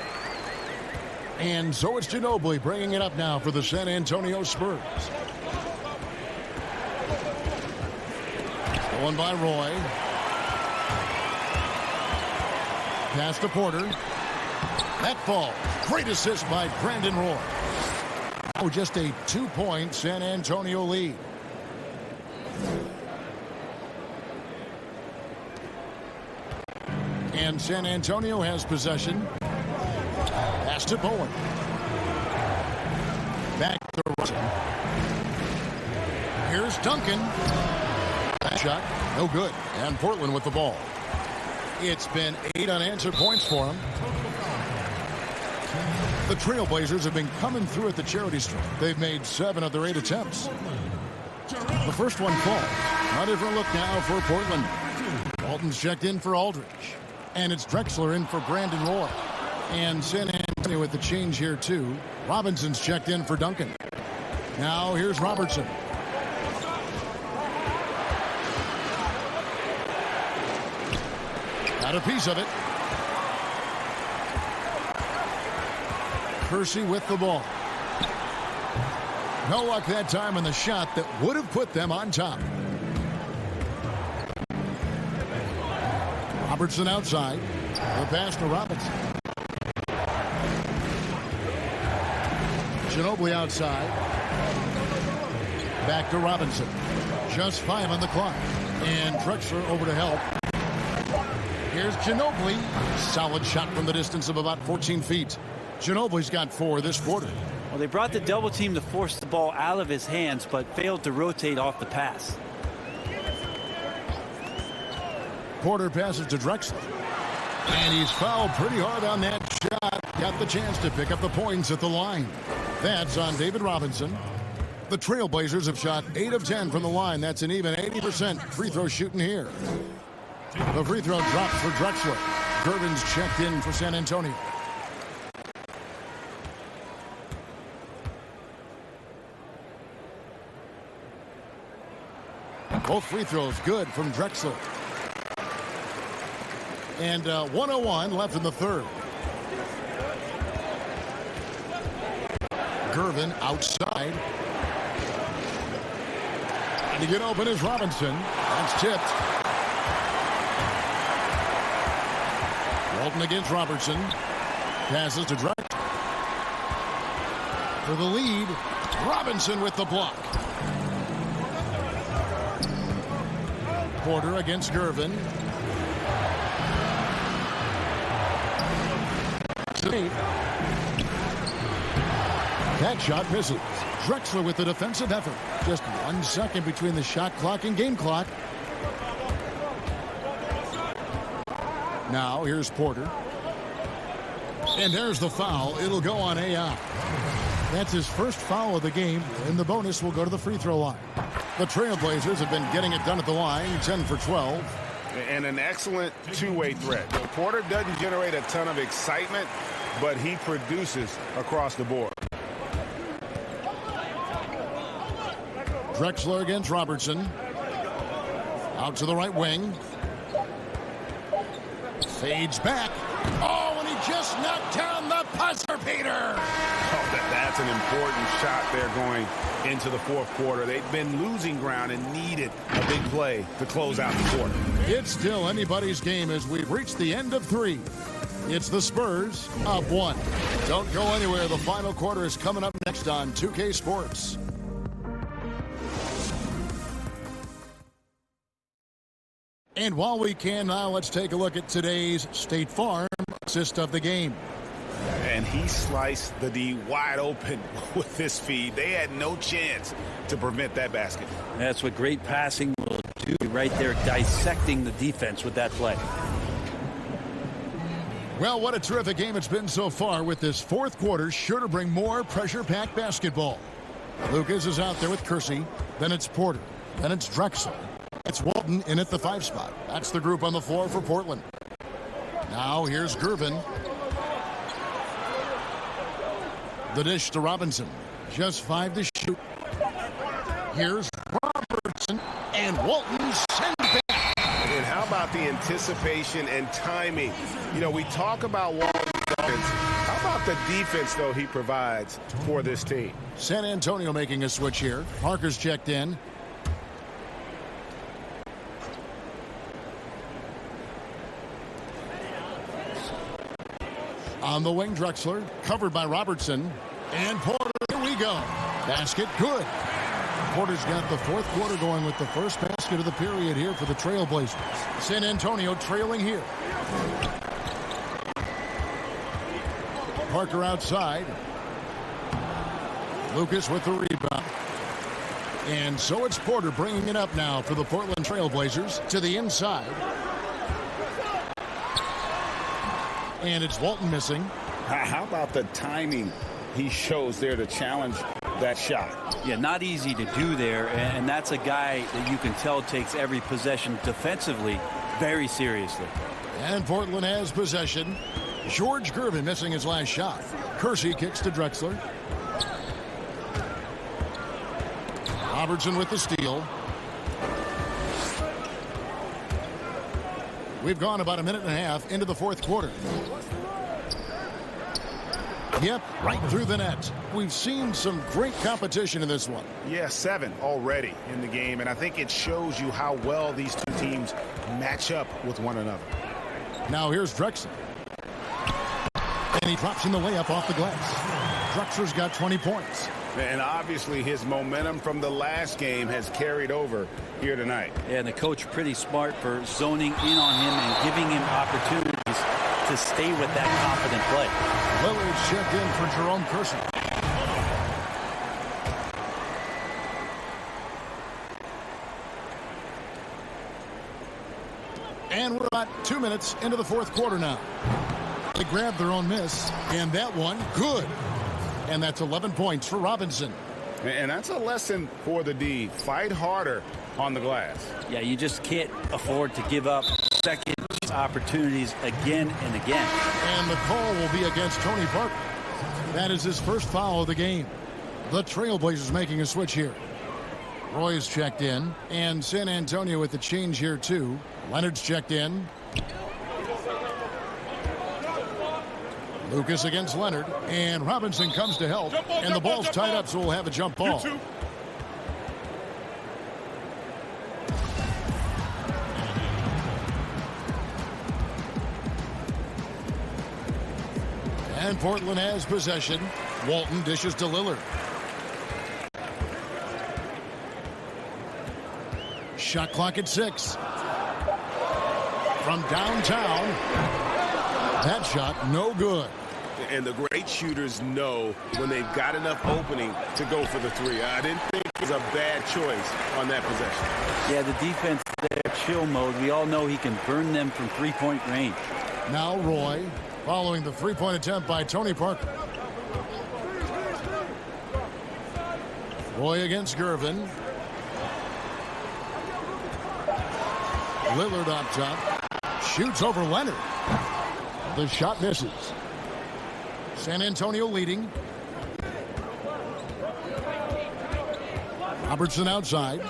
A: And so it's Ginobili bringing it up now for the San Antonio Spurs. Going by Roy. Pass to Porter. That falls. Great assist by Brandon Roy. Now just a 2-point San Antonio lead. And San Antonio has possession. Pass to Bowen. Back to Russell. Here's Duncan. That shot, no good. And Portland with the ball. It's been 8 unanswered points for him. The TrailBlazers have been coming through at the charity stripe. They've made 7 of their 8 attempts. The first one falls. A different look now for Portland. Walton's checked in for Aldridge. And it's Drexler in for Brandon Roy. And San Antonio with the change here, too. Robinson's checked in for Duncan. Now here's Robertson. Got a piece of it. Kersey with the ball. No luck that time on the shot that would have put them on top. Robertson outside. The pass to Robinson. Ginobili outside. Back to Robinson. Just 5 on the clock. And Drexler over to help. Here's Ginobili. Solid shot from the distance of about 14 feet. Ginobili's got 4 this quarter.
B: Well, they brought the double team to force the ball out of his hands, but failed to rotate off the pass.
A: Porter passes to Drexler. And he's fouled pretty hard on that shot. Got the chance to pick up the points at the line. That's on David Robinson. The TrailBlazers have shot 8 of 10 from the line. That's an even 80% free throw shooting here. The free throw drops for Drexler. Gervin's checked in for San Antonio. Both free throws good from Drexler. And 1:01 left in the third. Gervin outside. And to get open is Robinson. That's tipped. Walton against Robertson. Passes to Drexler. For the lead, Robinson with the block. Porter against Gervin. That shot misses. Drexler with the defensive effort. Just 1 second between the shot clock and game clock. Now here's Porter. And there's the foul. It'll go on AI. That's his first foul of the game, and the bonus will go to the free throw line. The TrailBlazers have been getting it done at the line, 10 for 12.
C: And an excellent two-way threat. Porter doesn't generate a ton of excitement, but he produces across the board.
A: Drexler against Robertson. Out to the right wing. Fades back. Oh, and he just knocked down the buzzer beater.
C: Oh, that's an important shot there going into the fourth quarter. They've been losing ground and needed a big play to close out the quarter.
A: It's still anybody's game as we've reached the end of 3. It's the Spurs up 1. Don't go anywhere. The final quarter is coming up next on 2K Sports. And while we can now, let's take a look at today's State Farm assist of the game.
C: And he sliced the D wide open with this feed. They had no chance to prevent that basket.
B: That's what great passing will do right there, dissecting the defense with that play.
A: Well, what a terrific game it's been so far, with this fourth quarter sure to bring more pressure-packed basketball. Lucas is out there with Kersey. Then it's Porter. Then it's Drexler. It's Walton in at the 5 spot. That's the group on the floor for Portland. Now here's Gervin. The dish to Robinson. Just 5 to shoot. Here's Robertson. And Walton sends back.
C: And how about the anticipation and timing? You know, we talk about Walton's offense. How about the defense, though, he provides for this team?
A: San Antonio making a switch here. Parker's checked in. On the wing, Drexler, covered by Robertson. And Porter, here we go. Basket, good. Porter's got the fourth quarter going with the first basket of the period here for the TrailBlazers. San Antonio trailing here. Parker outside. Lucas with the rebound. And so it's Porter bringing it up now for the Portland TrailBlazers to the inside. And it's Walton missing.
H: How about the timing he shows there to challenge that shot?
B: Yeah, not easy to do there, and that's a guy that you can tell takes every possession defensively very seriously.
A: And Portland has possession. George Gervin missing his last shot. Kersey kicks to Drexler. Robertson with the steal. We've gone about a minute and a half into the fourth quarter. Yep, right through the net. We've seen some great competition in this one.
H: Yeah, 7 already in the game, and I think it shows you how well these two teams match up with one another.
A: Now here's Drexler. And he drops in the layup off the glass. Drexler's got 20 points.
H: And obviously his momentum from the last game has carried over here tonight.
B: Yeah, and the coach pretty smart for zoning in on him and giving him opportunities to stay with that confident play.
A: Lillard's checked in for Jerome Kersey. And we're about 2 minutes into the fourth quarter now. They grabbed their own miss, and that one, good. And that's 11 points for Robinson.
H: And that's a lesson for the D. Fight harder on the glass.
B: Yeah, you just can't afford to give up second opportunities again and again.
A: And the call will be against Tony Parker. That is his first foul of the game. The TrailBlazers making a switch here. Roy's checked in, and San Antonio with the change here too. Leonard's checked in. Lucas against Leonard, and Robinson comes to help, and the ball's tied up, so we'll have a jump ball. And Portland has possession. Walton dishes to Lillard. Shot clock at 6. From downtown. That shot, no good.
C: And the great shooters know when they've got enough opening to go for the 3. I didn't think it was a bad choice on that possession.
B: Yeah, the defense there, chill mode. We all know he can burn them from three-point range.
A: Now Roy, following the three-point attempt by Tony Parker. Roy against Gervin. Lillard up top. Shoots over Leonard. The shot misses. San Antonio leading. Robertson outside.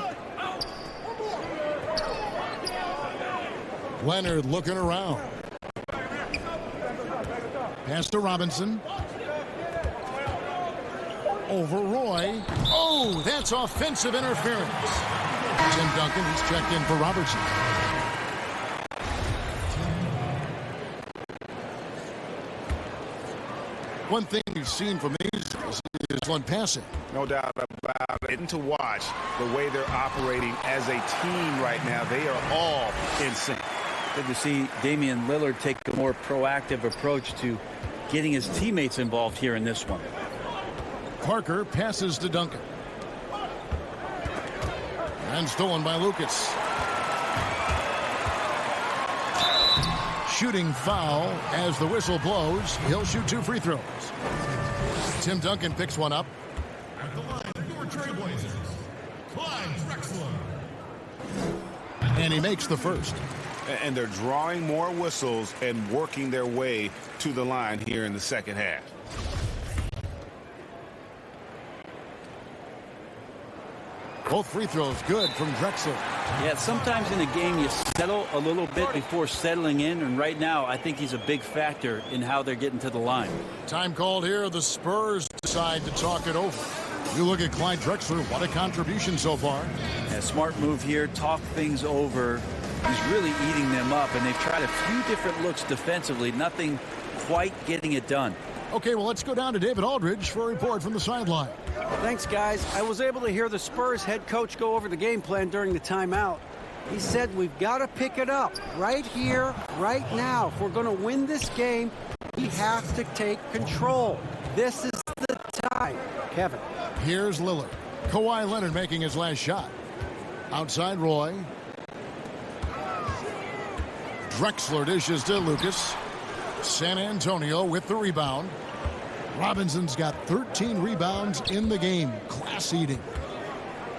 A: Leonard looking around. Pass to Robinson. Over Roy. Oh, that's offensive interference. Tim Duncan, he's checked in for Robertson. One thing we've seen from these is one passing.
C: No doubt about it. And to watch the way they're operating as a team right now, they are all in sync.
B: Good to see Damian Lillard take a more proactive approach to getting his teammates involved here in this one.
A: Parker passes to Duncan. And stolen by Lucas. Shooting foul as the whistle blows. He'll shoot 2 free throws. Tim Duncan picks one up.
I: At the line, your TrailBlazers, Clyde Drexler.
A: And he makes the first.
C: And they're drawing more whistles and working their way to the line here in the second half.
A: Both free throws good from Drexler.
B: Yeah, sometimes in a game you settle a little bit before settling in, and right now I think he's a big factor in how they're getting to the line.
A: Time called here. The Spurs decide to talk it over. You look at Clyde Drexler. What a contribution so far.
B: Yeah, smart move here. Talk things over. He's really eating them up, and they've tried a few different looks defensively. Nothing quite getting it done.
A: Okay, well, let's go down to David Aldridge for a report from the sideline.
J: Thanks, guys. I was able to hear the Spurs head coach go over the game plan during the timeout. He said we've got to pick it up right here, right now. If we're going to win this game, we have to take control. This is the time. Kevin.
A: Here's Lillard. Kawhi Leonard making his last shot. Outside Roy. Drexler dishes to Lucas. San Antonio with the rebound. Robinson's got 13 rebounds in the game. Class eating.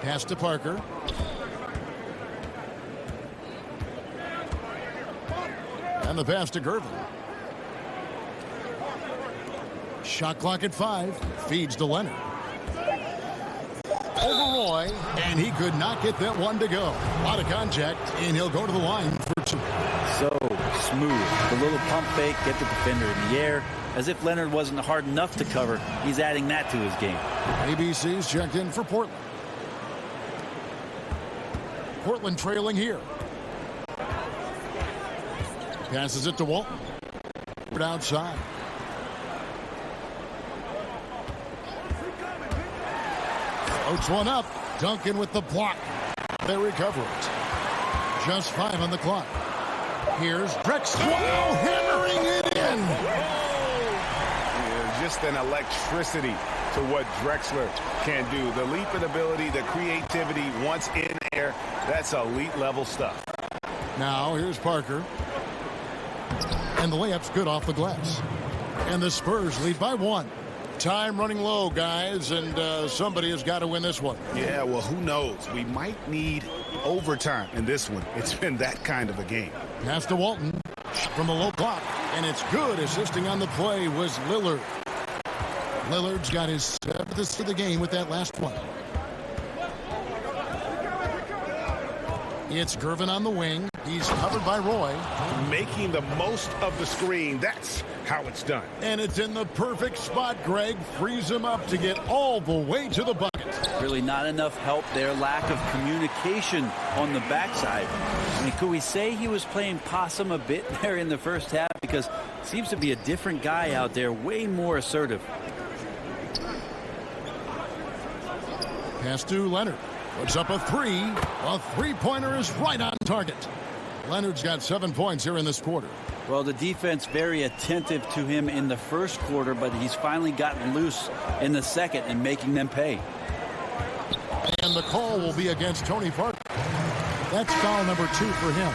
A: Pass to Parker. And the pass to Gervin. Shot clock at 5. Feeds to Leonard. Over Roy, and he could not get that one to go. A lot of contact, and he'll go to the line for 2.
B: So smooth. The little pump fake, get the defender in the air. As if Leonard wasn't hard enough to cover, he's adding that to his game.
A: ABC's checked in for Portland. Portland trailing here. Passes it to Walton. Outside. Floats one up. Duncan with the block. They recover it. Just 5 on the clock. Here's Drexler. Wow, hammering it in.
C: Yeah, just an electricity to what Drexler can do. The leaping ability, the creativity, once in air, that's elite level stuff.
A: Now here's Parker. And the layup's good off the glass. And the Spurs lead by 1. Time running low, guys, and somebody has got to win this one.
H: Yeah, well, who knows? We might need overtime in this one. It's been that kind of a game.
A: Pass to Walton from the low block, and it's good. Assisting on the play was Lillard. Lillard's got his 7th assist of the game with that last one. It's Gervin on the wing. He's covered by Roy.
C: Making the most of the screen. That's how it's done.
A: And it's in the perfect spot, Greg. Frees him up to get all the way to the bucket.
B: Really not enough help there. Lack of communication on the backside. I mean, could we say he was playing possum a bit there in the first half? Because it seems to be a different guy out there, way more assertive.
A: Pass to Leonard. Puts up a 3. A three-pointer is right on target. Leonard's got 7 points here in this quarter.
B: Well, the defense very attentive to him in the first quarter, but he's finally gotten loose in the second and making them pay.
A: And the call will be against Tony Parker. That's foul number 2 for him.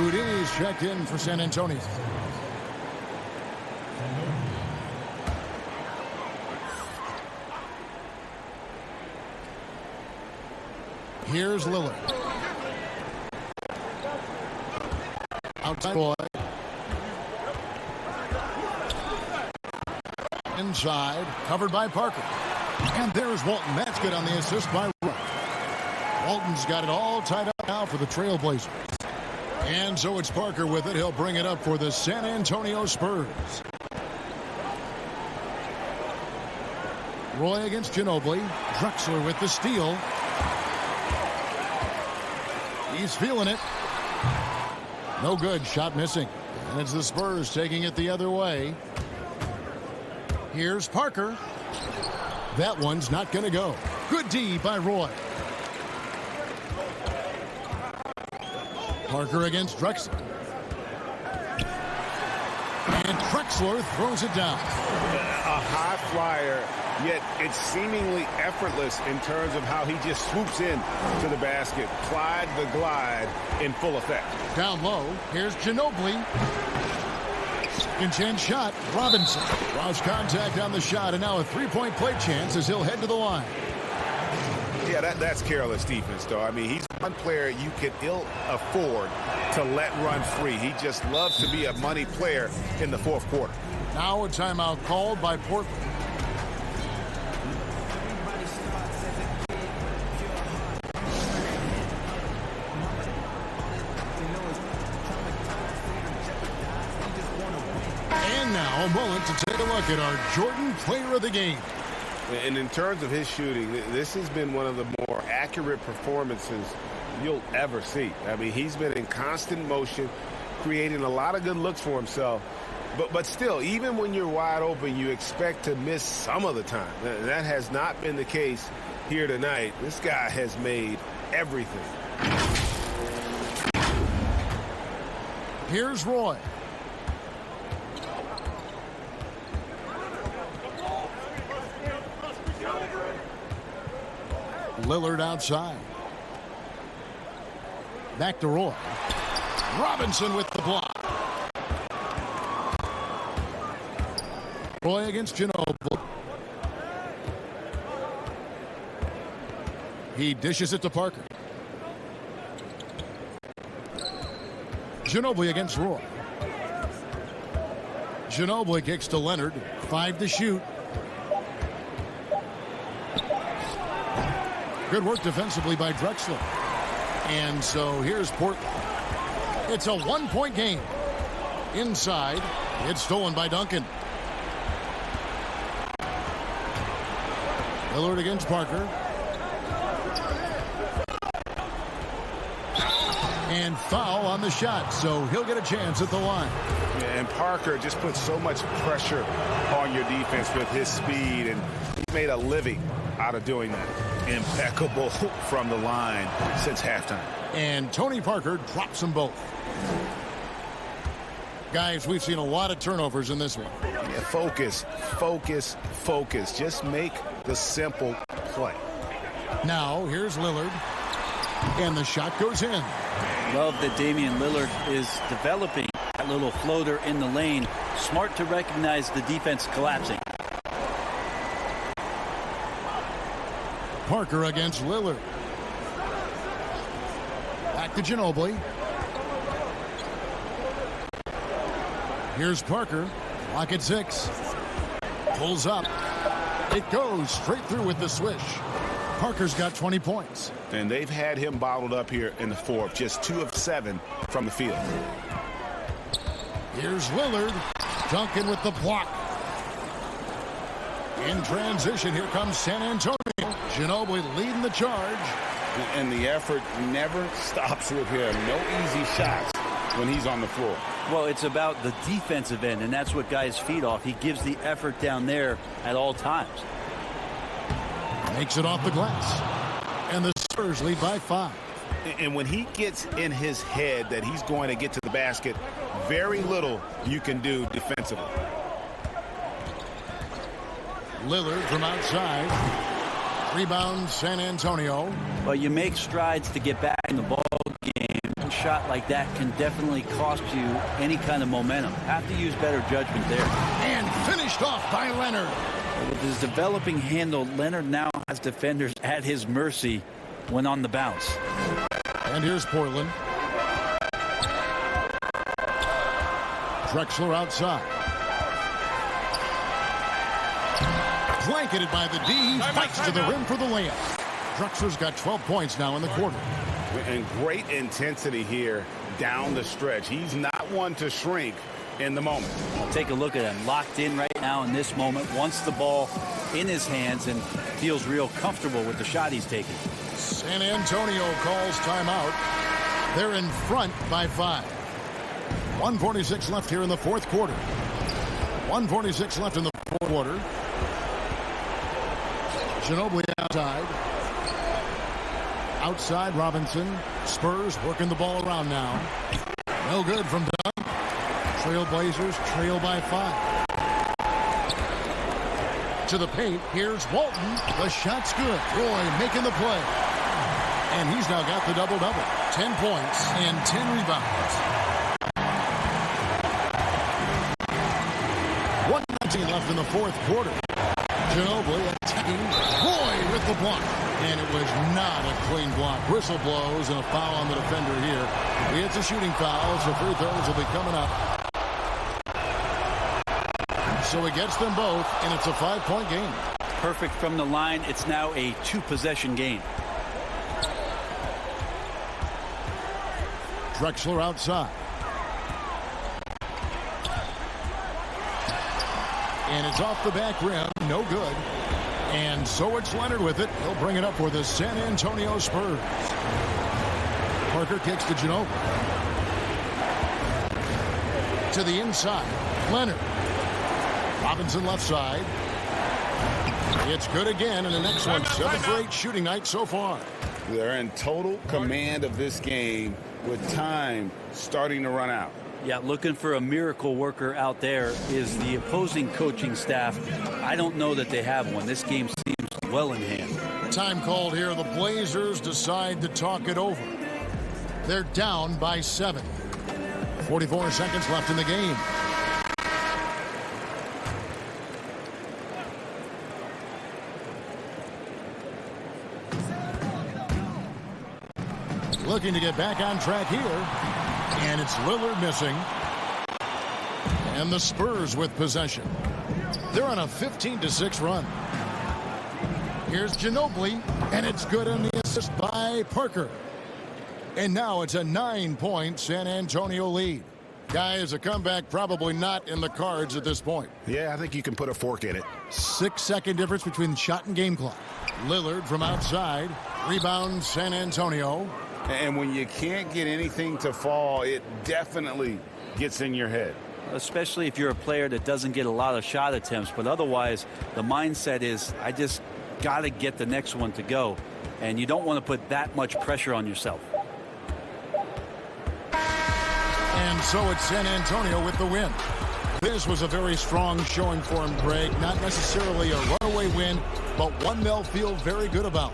A: Rudy's checked in for San Antonio. Here's Lillard. Outside boy. Inside, covered by Parker. And there's Walton. That's good on the assist by Rudd. Walton's got it all tied up now for the TrailBlazers. And so it's Parker with it. He'll bring it up for the San Antonio Spurs. Roy against Ginobili. Drexler with the steal. He's feeling it. No good. Shot missing. And it's the Spurs taking it the other way. Here's Parker. That one's not going to go. Good D by Roy. Parker against Drexler. And Drexler throws it down.
C: A high flyer, yet it's seemingly effortless in terms of how he just swoops in to the basket. Clyde the glide in full effect.
A: Down low, here's Ginobili. Second chance shot, Robinson. Lost contact on the shot, and now a three-point play chance as he'll head to the line.
C: Yeah, that's careless defense, though. I mean, he's one player you can ill afford to let run free. He just loves to be a money player in the fourth quarter.
A: Now a timeout called by Portland. And now a moment to take a look at our Jordan Player of the Game.
C: And in terms of his shooting, this has been one of the more accurate performances you'll ever see. I mean, he's been in constant motion, creating a lot of good looks for himself. But still, even when you're wide open, you expect to miss some of the time. That has not been the case here tonight. This guy has made everything.
A: Here's Roy. Lillard outside. Back to Roy. Robinson with the block. Roy against Ginobili. He dishes it to Parker. Ginobili against Roy. Ginobili kicks to Leonard. 5 to shoot. Good work defensively by Drexler. And so here's Portland. It's a 1-point game. Inside, it's stolen by Duncan. Lillard against Parker. And foul on the shot, so he'll get a chance at the line.
C: Yeah, and Parker just puts so much pressure on your defense with his speed, and he's made a living out of doing that. Impeccable from the line since halftime.
A: And Tony Parker drops them both. Guys, we've seen a lot of turnovers in this one.
C: Yeah, focus, focus, focus. Just make the simple play.
A: Now, here's Lillard. And the shot goes in.
B: Love that Damian Lillard is developing that little floater in the lane. Smart to recognize the defense collapsing.
A: Parker against Lillard. Back to Ginobili. Here's Parker. Lock at 6. Pulls up. It goes straight through with the swish. Parker's got 20 points.
C: And they've had him bottled up here in the fourth. Just 2 of 7 from the field.
A: Here's Lillard. Duncan with the block. In transition, here comes San Antonio. Ginobili leading the charge.
C: And the effort never stops with him. No easy shots when he's on the floor.
B: Well, it's about the defensive end, and that's what guys feed off. He gives the effort down there at all times.
A: Makes it off the glass. And the Spurs lead by 5.
C: And when he gets in his head that he's going to get to the basket, very little you can do defensively.
A: Lillard from outside. Rebound San Antonio.
B: Well, you make strides to get back in the ball game. A shot like that can definitely cost you any kind of momentum. Have to use better judgment there.
A: And finished off by Leonard.
B: With his developing handle, Leonard now has defenders at his mercy when on the bounce.
A: And here's Portland. Drexler outside. Blanketed by the D. Fights to the rim for the layup. Drexler's got 12 points now in the quarter.
C: And great intensity here down the stretch. He's not one to shrink in the moment.
B: Take a look at him. Locked in right now in this moment. Wants the ball in his hands and feels real comfortable with the shot he's taking.
A: San Antonio calls timeout. They're in front by 5. 1:46 left here in the fourth quarter. 1:46 left in the fourth quarter. Ginobili outside. Outside Robinson. Spurs working the ball around now. No good from Dunn. TrailBlazers trail by 5. To the paint. Here's Walton. The shot's good. Roy making the play. And he's now got the double-double. 10 points and 10 rebounds. 1:19 left in the fourth quarter. Ginobili attacking. Roy with the block. And it was not a clean block. Whistle blows and a foul on the defender here. It's a shooting foul, so free throws will be coming up. So he gets them both, and it's a 5-point game.
B: Perfect from the line. It's now a 2-possession game.
A: Drexler outside. And it's off the back rim. No good. And so it's Leonard with it. He'll bring it up for the San Antonio Spurs. Parker kicks to Ginobili. To the inside. Leonard. Robinson left side. It's good again, and the next one, 7 for 8 shooting night so far.
C: They're in total command of this game with time starting to run out.
B: Yeah, looking for a miracle worker out there is the opposing coaching staff. I don't know that they have one. This game seems well in hand.
A: Time called here. The Blazers decide to talk it over. They're down by 7. 44 seconds left in the game. Looking to get back on track here. And it's Lillard missing. And the Spurs with possession. They're on a 15-6 run. Here's Ginobili, and it's good on the assist by Parker. And now it's a 9-point San Antonio lead. Guys, a comeback probably not in the cards at this point.
H: Yeah, I think you can put a fork in it.
A: 6-second difference between shot and game clock. Lillard from outside. Rebound San Antonio.
C: And when you can't get anything to fall, it definitely gets in your head.
B: Especially if you're a player that doesn't get a lot of shot attempts. But otherwise, the mindset is, I just got to get the next one to go. And you don't want to put that much pressure on yourself.
A: And so it's San Antonio with the win. This was a very strong showing for him, Greg. Not necessarily a runaway win, but one they'll feel very good about.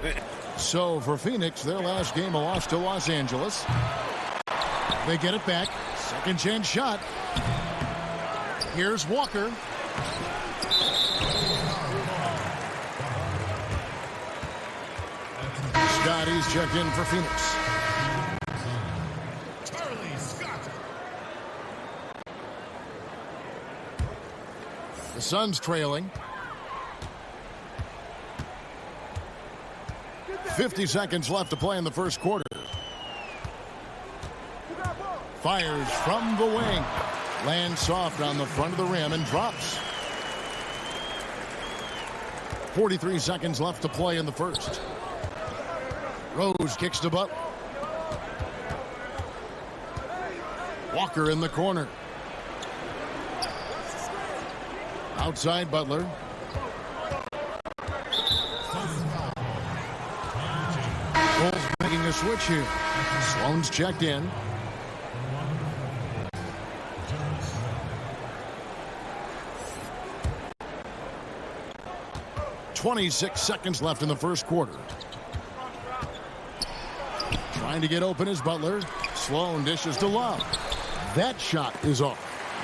A: So for Phoenix, their last game, a loss to Los Angeles. They get it back. Second chance shot. Here's Walker. Scotty's checked in for Phoenix. The Suns trailing. 50 seconds left to play in the first quarter. Fires from the wing. Lands soft on the front of the rim and drops. 43 seconds left to play in the first. Rose kicks to Butler. Walker in the corner. Outside Butler. Bulls making a switch here. Sloan's checked in. .26 seconds left in the first quarter. Trying to get open is Butler. Sloan dishes to Love. That shot is off.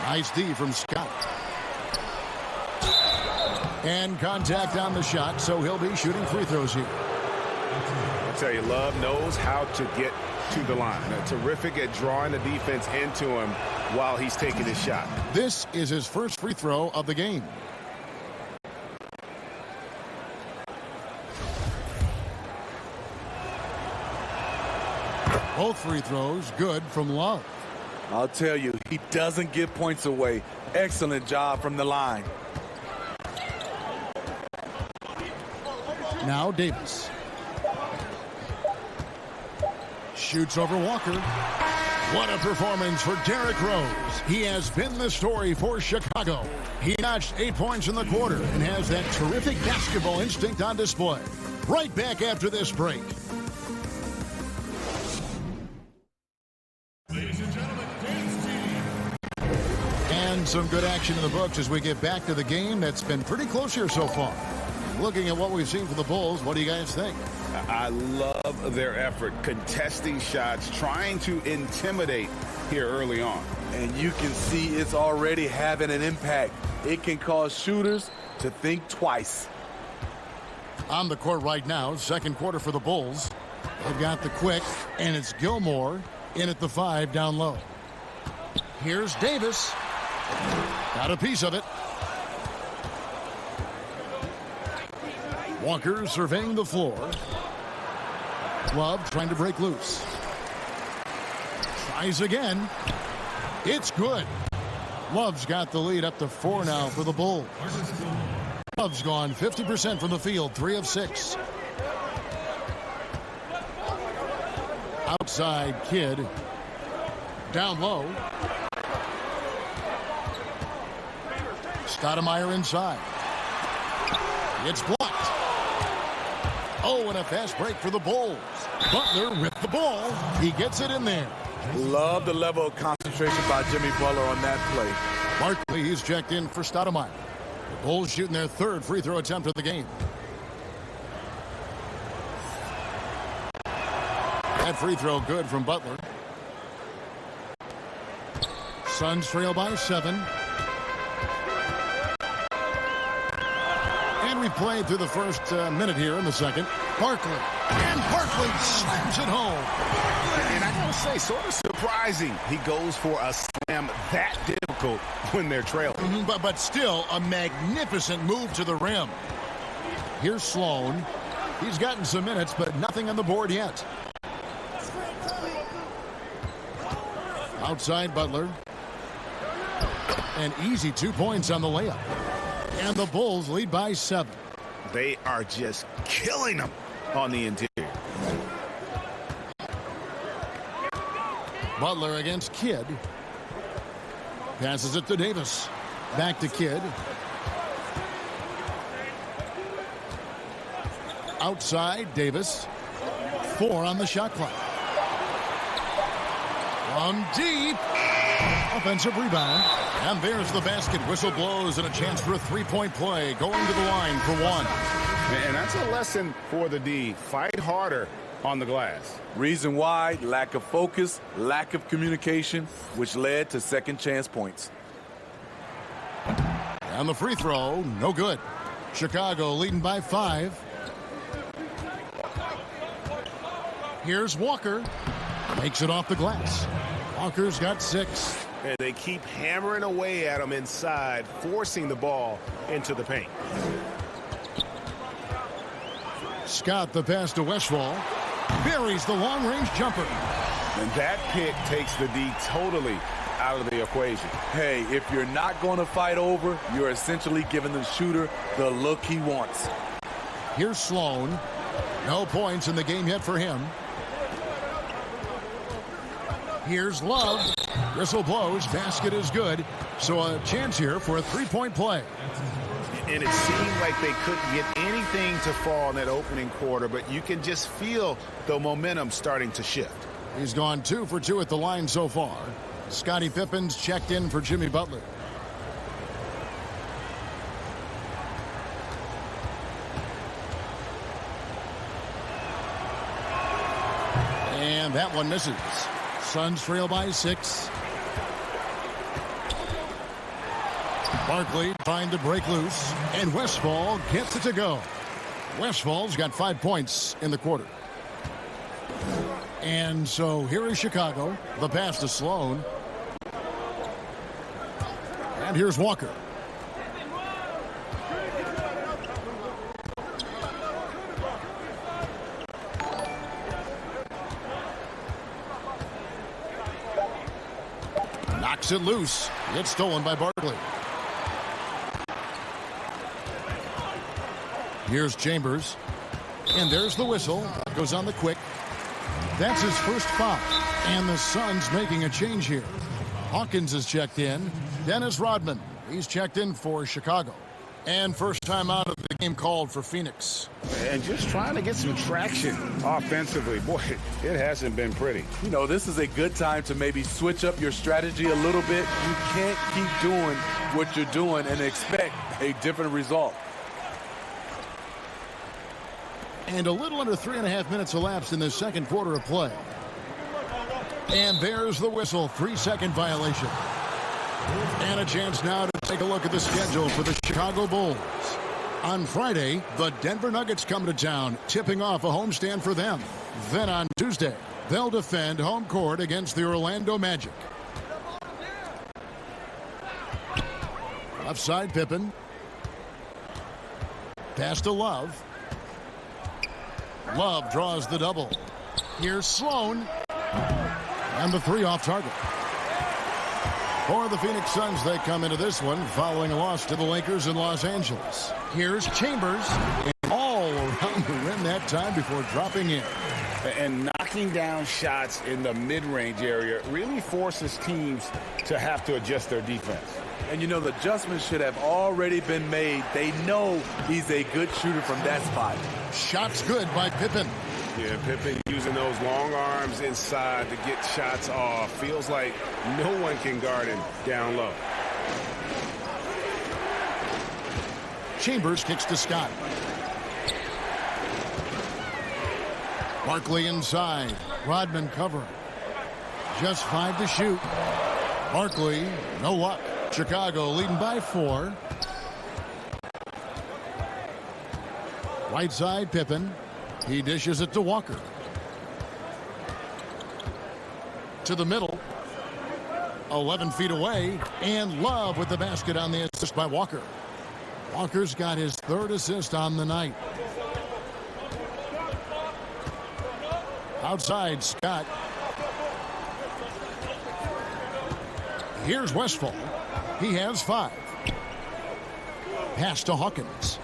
A: Nice D from Scott. And contact on the shot, so he'll be shooting free throws here.
C: I tell you, Love knows how to get to the line. Terrific at drawing the defense into him while he's taking his shot.
A: This is his first free throw of the game. Both free throws good from Love.
K: I'll tell you, he doesn't give points away. Excellent job from the line.
A: Now Davis. Shoots over Walker. What a performance for Derrick Rose. He has been the story for Chicago. He notched 8 points in the quarter and has that terrific basketball instinct on display. Right back after this break. And some good action in the books as we get back to the game that's been pretty close here so far. Looking at what we've seen from the Bulls, what do you guys think?
C: I love their effort, contesting shots, trying to intimidate here early on.
K: And you can see it's already having an impact. It can cause shooters to think twice.
A: On the court right now, second quarter for the Bulls. They've got the quick, and it's Gilmore in at the 5 down low. Here's Davis. Got a piece of it. Walker surveying the floor. Love trying to break loose. Tries again. It's good. Love's got the lead up to 4 now for the Bulls. Love's gone 50% from the field, 3 of 6. Outside Kidd. Down low. Stoudemire inside. It's blocked. Oh, and a fast break for the Bulls. Butler with the ball. He gets it in there.
K: Love the level of concentration by Jimmy Butler on that play.
A: Barkley, he's checked in for Stoudemire. The Bulls shooting their 3rd free throw attempt of the game. That free throw good from Butler. Suns trail by 7. And we played through the first minute here in the second. Barkley. And Barkley slams it home.
H: And I gotta say, sort of surprising he goes for a slam that difficult when they're trailing.
A: But still a magnificent move to the rim. Here's Sloan. He's gotten some minutes, but nothing on the board yet. Outside Butler. An easy 2 points on the layup. And the Bulls lead by 7.
H: They are just killing them on the interior.
A: Butler against Kidd. Passes it to Davis. Back to Kidd. Outside Davis. 4 on the shot clock. From deep. Offensive rebound. And there's the basket. Whistle blows and a chance for a three-point play. Going to the line for 1.
H: And that's a lesson for the D. Fight harder on the glass.
K: Reason why: lack of focus, lack of communication, which led to second chance points.
A: And the free throw, no good. Chicago leading by 5. Here's Walker. Makes it off the glass. Walker's got 6.
H: And they keep hammering away at him inside, forcing the ball into the paint.
A: Scott the pass to Westphal. Buries the long-range jumper.
H: And that pick takes the D totally out of the equation.
K: Hey, if you're not going to fight over, you're essentially giving the shooter the look he wants.
A: Here's Sloan. No points in the game yet for him. Here's Love. Whistle blows. Basket is good. So a chance here for a three-point play.
H: And it seemed like they couldn't get anything to fall in that opening quarter, but you can just feel the momentum starting to shift.
A: He's gone 2 for 2 at the line so far. Scottie Pippen's checked in for Jimmy Butler. And that one misses. Suns trail by 6. Barkley trying to break loose, and Westphal gets it to go. Westphal's got 5 points in the quarter. And so here is Chicago. The pass to Sloan. And here's Walker. Knocks it loose. It's stolen by Barkley. Here's Chambers. And there's the whistle. Goes on the quick. That's his first foul. And the Suns making a change here. Hawkins is checked in. Dennis Rodman. He's checked in for Chicago. And first time out of the game called for Phoenix.
H: And just trying to get some traction offensively. Boy, it hasn't been pretty.
K: You know, this is a good time to maybe switch up your strategy a little bit. You can't keep doing what you're doing and expect a different result.
A: And a little under 3.5 minutes elapsed in the second quarter of play. And there's the whistle. 3-second violation. And a chance now to take a look at the schedule for the Chicago Bulls. On Friday, the Denver Nuggets come to town, tipping off a homestand for them. Then on Tuesday, they'll defend home court against the Orlando Magic. Left side, Pippen. Pass to Love. Love draws the double. Here's Sloan. And the 3 off target. For the Phoenix Suns, they come into this one following a loss to the Lakers in Los Angeles. Here's Chambers. And all around the rim that time before dropping in.
H: And knocking down shots in the mid-range area really forces teams to have to adjust their defense.
K: And you know, the adjustments should have already been made. They know he's a good shooter from that spot.
A: Shots good by Pippen.
H: Yeah, Pippen using those long arms inside to get shots off. Feels like no one can guard him down low.
A: Chambers kicks to Scott. Barkley inside. Rodman covering. Just 5 to shoot. Barkley, no luck. Chicago leading by 4. Right side, Pippen. He dishes it to Walker. To the middle. 11 feet away. And Love with the basket on the assist by Walker. Walker's got his 3rd assist on the night. Outside, Scott. Here's Westphal. He has 5. Pass to Hawkins.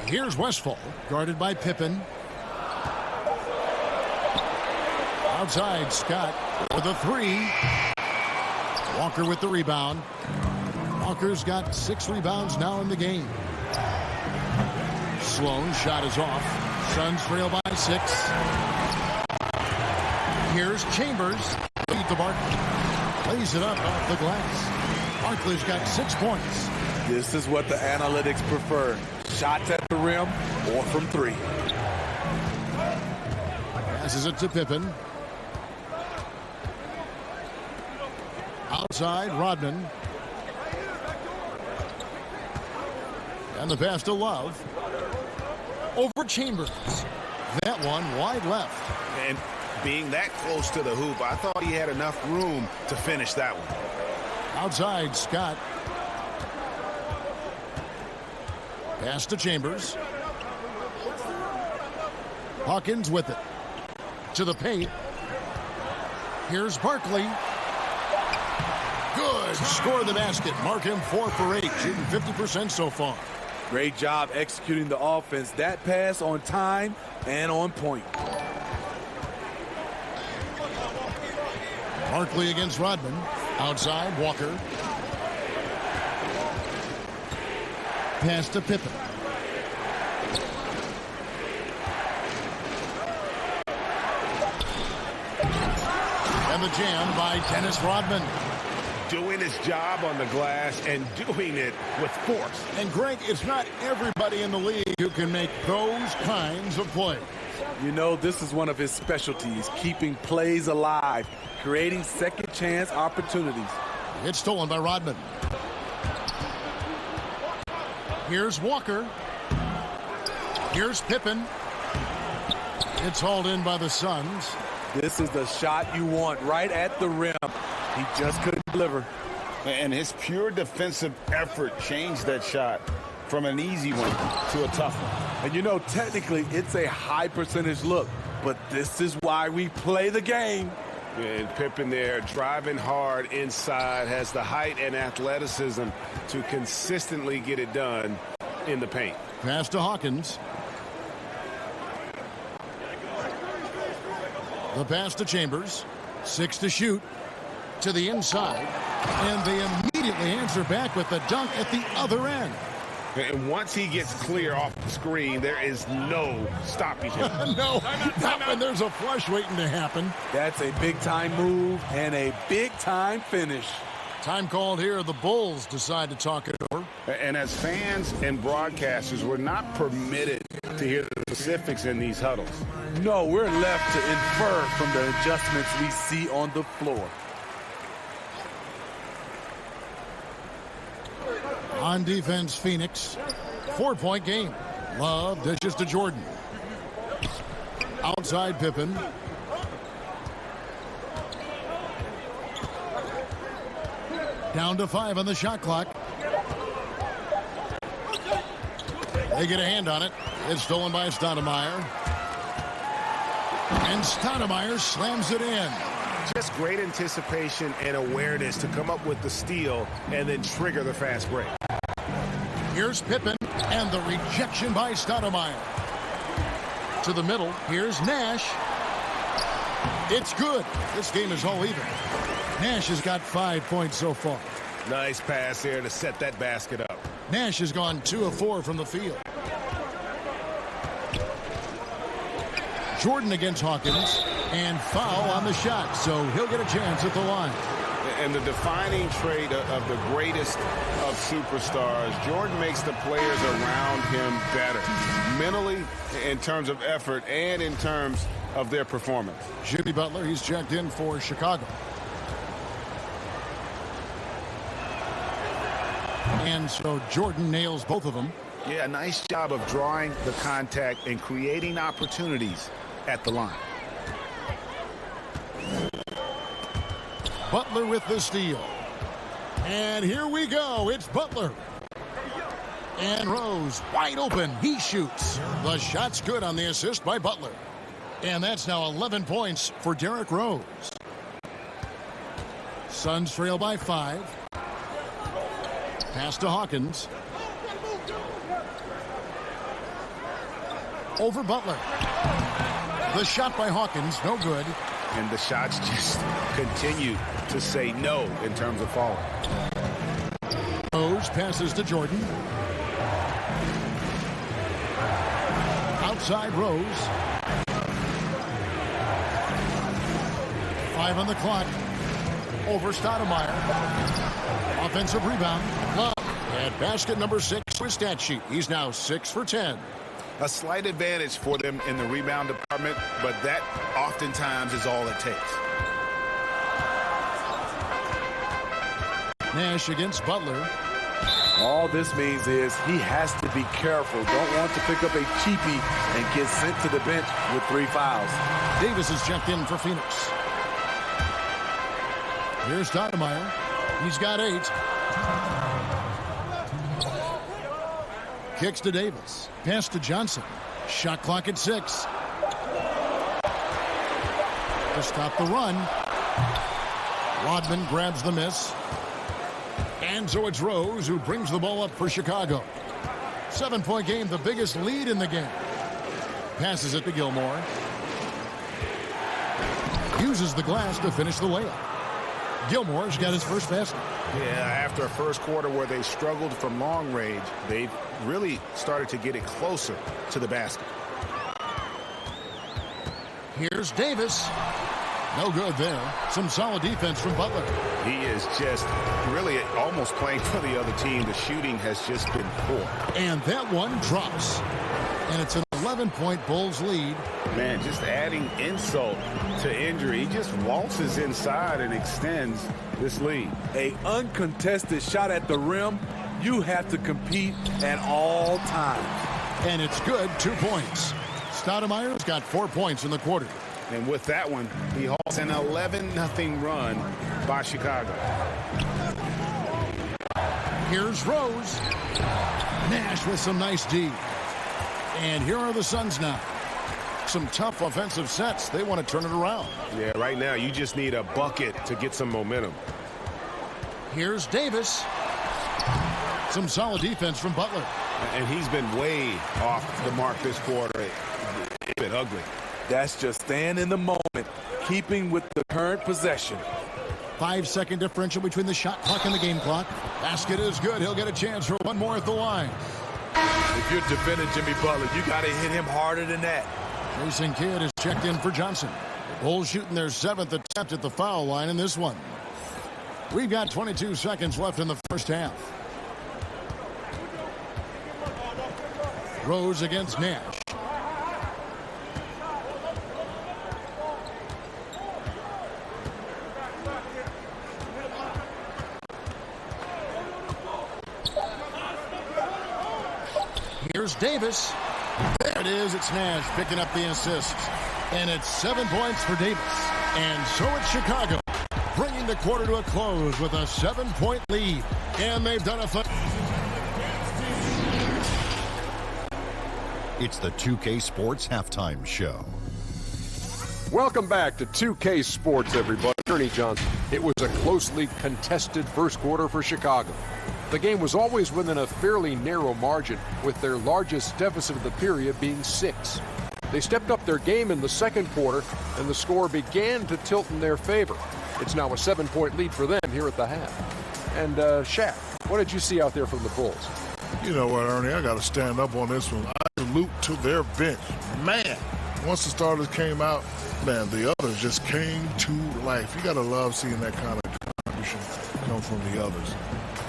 A: Here's Westphal, guarded by Pippen. Outside, Scott with a 3. Walker with the rebound. Walker's got 6 rebounds now in the game. Sloan shot is off. Suns trail by 6. Here's Chambers. Lead to Barkley. Lays it up off the glass. Barkley's got 6 points.
K: This is what the analytics prefer. Shots at the rim or from 3.
A: Passes it to Pippen. Outside, Rodman. And the pass to Love. Over Chambers. That one wide left.
H: And being that close to the hoop, I thought he had enough room to finish that one.
A: Outside, Scott. Pass to Chambers. Hawkins with it. To the paint. Here's Barkley. Good. Score the basket. Mark him 4 for 8. Shooting 50% so far.
K: Great job executing the offense. That pass on time and on point.
A: Barkley against Rodman. Outside, Walker. Pass to Pippen. And the jam by Dennis Rodman.
C: Doing his job on the glass and doing it with force.
A: And Greg, it's not everybody in the league who can make those kinds of plays.
K: You know, this is one of his specialties, keeping plays alive, creating second chance opportunities.
A: It's stolen by Rodman. Here's Walker. Here's Pippen. It's hauled in by the Suns.
K: This is the shot you want right at the rim. He just couldn't deliver.
H: And his pure defensive effort changed that shot from an easy one to a tough one.
K: And you know, technically, it's a high percentage look, but this is why we play the game.
C: And Pippen there driving hard inside, has the height and athleticism to consistently get it done in the paint.
A: Pass to Hawkins. The pass to Chambers. 6 to shoot. To the inside. And they immediately answer back with the dunk at the other end.
C: And once he gets clear off the screen, there is no stopping him.
A: No, not when there's a flush waiting to happen.
K: That's a big-time move and a big-time finish.
A: Time called here. The Bulls decide to talk it over.
C: And as fans and broadcasters, we're not permitted to hear the specifics in these huddles.
K: No, we're left to infer from the adjustments we see on the floor.
A: On defense, Phoenix. 4-point game. Love dishes to Jordan. Outside, Pippen. Down to 5 on the shot clock. They get a hand on it. It's stolen by Stoudemire. And Stoudemire slams it in.
C: Just great anticipation and awareness to come up with the steal and then trigger the fast break.
A: Here's Pippen and the rejection by Stoudemire. To the middle, here's Nash. It's good. This game is all even. Nash has got 5 points so far.
C: Nice pass there to set that basket up.
A: Nash has gone 2 of 4 from the field. Jordan against Hawkins, and foul on the shot, so he'll get a chance at the line.
C: And the defining trait of the greatest of superstars, Jordan makes the players around him better, mentally, in terms of effort, and in terms of their performance.
A: Jimmy Butler, he's checked in for Chicago. And so Jordan nails both of them.
H: Yeah, nice job of drawing the contact and creating opportunities at the line.
A: Butler with the steal. And here we go. It's Butler. And Rose wide open. He shoots. The shot's good on the assist by Butler. And that's now 11 points for Derrick Rose. Suns trail by 5. Pass to Hawkins. Over Butler. The shot by Hawkins, no good.
H: And the shots just continue to say no in terms of falling.
A: Rose passes to Jordan. Outside Rose. 5 on the clock. Over Stoudemire. Offensive rebound. Love. At basket number 6 with stat sheet. He's now 6 for 10.
H: A slight advantage for them in the rebound department, but that oftentimes is all it takes.
A: Nash against Butler.
K: All this means is he has to be careful. Don't want to pick up a cheapie and get sent to the bench with 3 fouls.
A: Davis is checked in for Phoenix. Here's Stoudemire. He's got 8. Kicks to Davis. Pass to Johnson. Shot clock at 6. To stop the run. Rodman grabs the miss. And so it's Rose who brings the ball up for Chicago. 7-point game, the biggest lead in the game. Passes it to Gilmore. Uses the glass to finish the layup. Gilmore's got his first basket.
H: Yeah, after a first quarter where they struggled from long range, they've really started to get it closer to the basket.
A: Here's Davis. No good there. Some solid defense from Butler.
H: He is just really almost playing for the other team. The shooting has just been poor.
A: And that one drops. And it's an 11-point Bulls lead.
H: Man, just adding insult to injury. He just waltzes inside and extends this lead.
K: A uncontested shot at the rim, you have to compete at all times.
A: And it's good, 2 points. Stoudemire's got 4 points in the quarter.
H: And with that one, he halts an 11-0 run by Chicago.
A: Here's Rose. Nash with some nice D. And here are the Suns now. Some tough offensive sets. They want to turn it around.
C: Yeah, right now you just need a bucket to get some momentum.
A: Here's Davis. Some solid defense from Butler.
C: And he's been way off the mark this quarter. It's been ugly.
K: That's just staying in the moment, keeping with the current possession.
A: 5-second differential between the shot clock and the game clock. Basket is good. He'll get a chance for one more at the line.
K: If you're defending Jimmy Butler, you got to hit him harder than that.
A: Jason Kidd is checked in for Johnson. Bulls shooting their 7th attempt at the foul line in this one. We've got 22 seconds left in the first half. Rose against Nash. Here's Davis. There it is. It's Nash picking up the assist. And it's 7 points for Davis. And so it's Chicago, bringing the quarter to a close with a 7-point lead. And they've done a fun.
D: It's the 2K Sports Halftime Show.
E: Welcome back to 2K Sports, everybody. Ernie Johnson. It was a closely contested first quarter for Chicago. The game was always within a fairly narrow margin, with their largest deficit of the period being 6. They stepped up their game in the second quarter, and the score began to tilt in their favor. It's now a 7-point lead for them here at the half. And, Shaq, what did you see out there from the Bulls?
G: You know what, Ernie, I got to stand up on this one. I salute to their bench. Man, once the starters came out, man, the others just came to life. You got to love seeing that kind of contribution come from the others.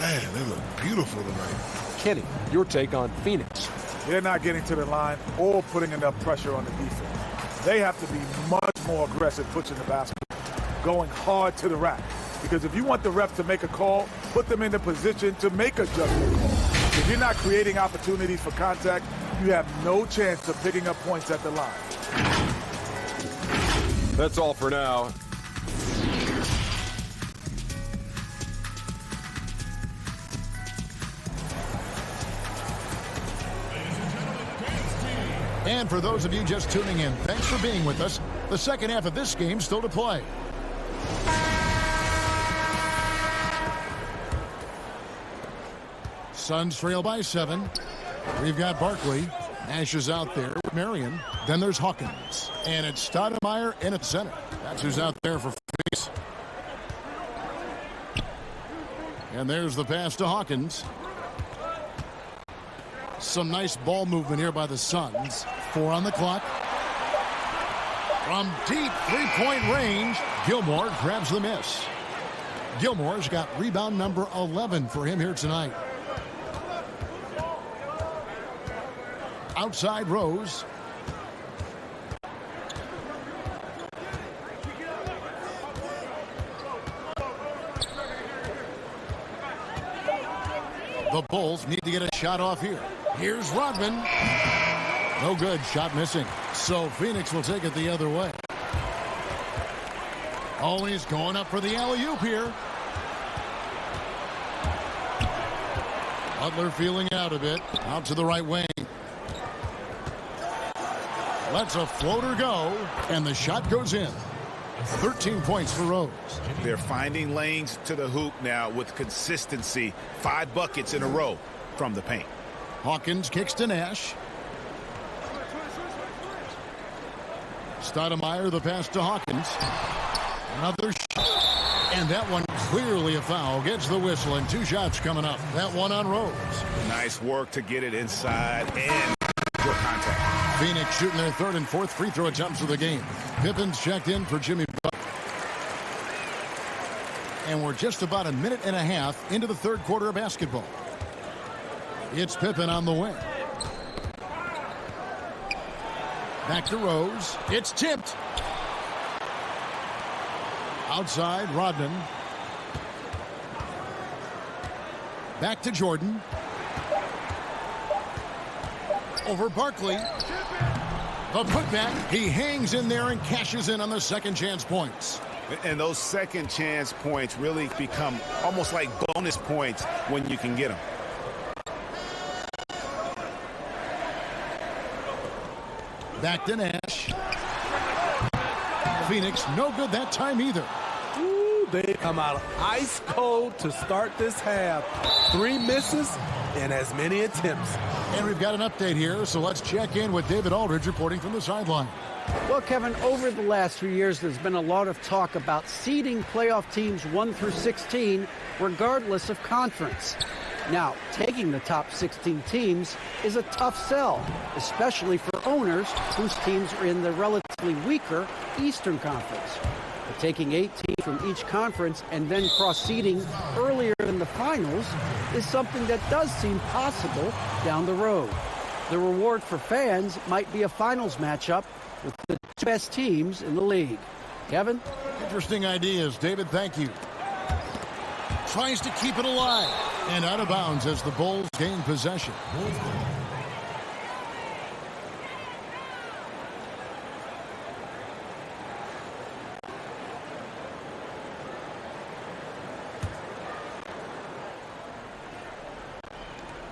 G: Man, they look beautiful tonight.
E: Kenny, your take on Phoenix.
F: They're not getting to the line or putting enough pressure on the defense. They have to be much more aggressive pushing the basket, going hard to the rack. Because if you want the ref to make a call, put them in the position to make a judgment call. If you're not creating opportunities for contact, you have no chance of picking up points at the line.
E: That's all for now.
A: And for those of you just tuning in, thanks for being with us. The second half of this game still to play. Suns trail by 7. We've got Barkley. Nash is out there with Marion. Then there's Hawkins. And it's Stoudemire in at center. That's who's out there for Phoenix. And there's the pass to Hawkins. Some nice ball movement here by the Suns. 4 on the clock. From deep three-point range, Gilmore grabs the miss. Gilmore's got rebound number 11 for him here tonight. Outside Rose. The Bulls need to get a shot off here. Here's Rodman. No good. Shot missing. So Phoenix will take it the other way. Oh, he's going up for the alley-oop here. Butler feeling out a bit. Out to the right wing. Lets a floater go, and the shot goes in. 13 points for Rose.
H: They're finding lanes to the hoop now with consistency. 5 buckets in a row from the paint.
A: Hawkins kicks to Nash. Stoudemire, the pass to Hawkins. Another shot. And that one clearly a foul. Gets the whistle, and 2 shots coming up. That one on Rose.
H: Nice work to get it inside and good contact.
A: Phoenix shooting their 3rd and 4th free throw attempts of the game. Pippin's checked in for Jimmy Butler. And we're just about a minute and a half into the 3rd quarter of basketball. It's Pippen on the wing. Back to Rose. It's tipped. Outside, Rodman. Back to Jordan. Over Barkley. The putback. He hangs in there and cashes in on the second chance points.
H: And those second chance points really become almost like bonus points when you can get them.
A: Back to Nash. Phoenix no good that time either.
K: Ooh, they come out ice cold to start this half. 3 misses and as many attempts.
A: And we've got an update here, so let's check in with David Aldridge reporting from the sideline.
J: Well, Kevin, over the last few years, there's been a lot of talk about seeding playoff teams 1 through 16, regardless of conference. Now, taking the top 16 teams is a tough sell, especially for owners whose teams are in the relatively weaker Eastern Conference. But taking 8 teams from each conference and then cross-seeding earlier in the finals is something that does seem possible down the road. The reward for fans might be a finals matchup with the 2 best teams in the league. Kevin?
A: Interesting ideas. David, thank you. Tries to keep it alive. And out of bounds as the Bulls gain possession.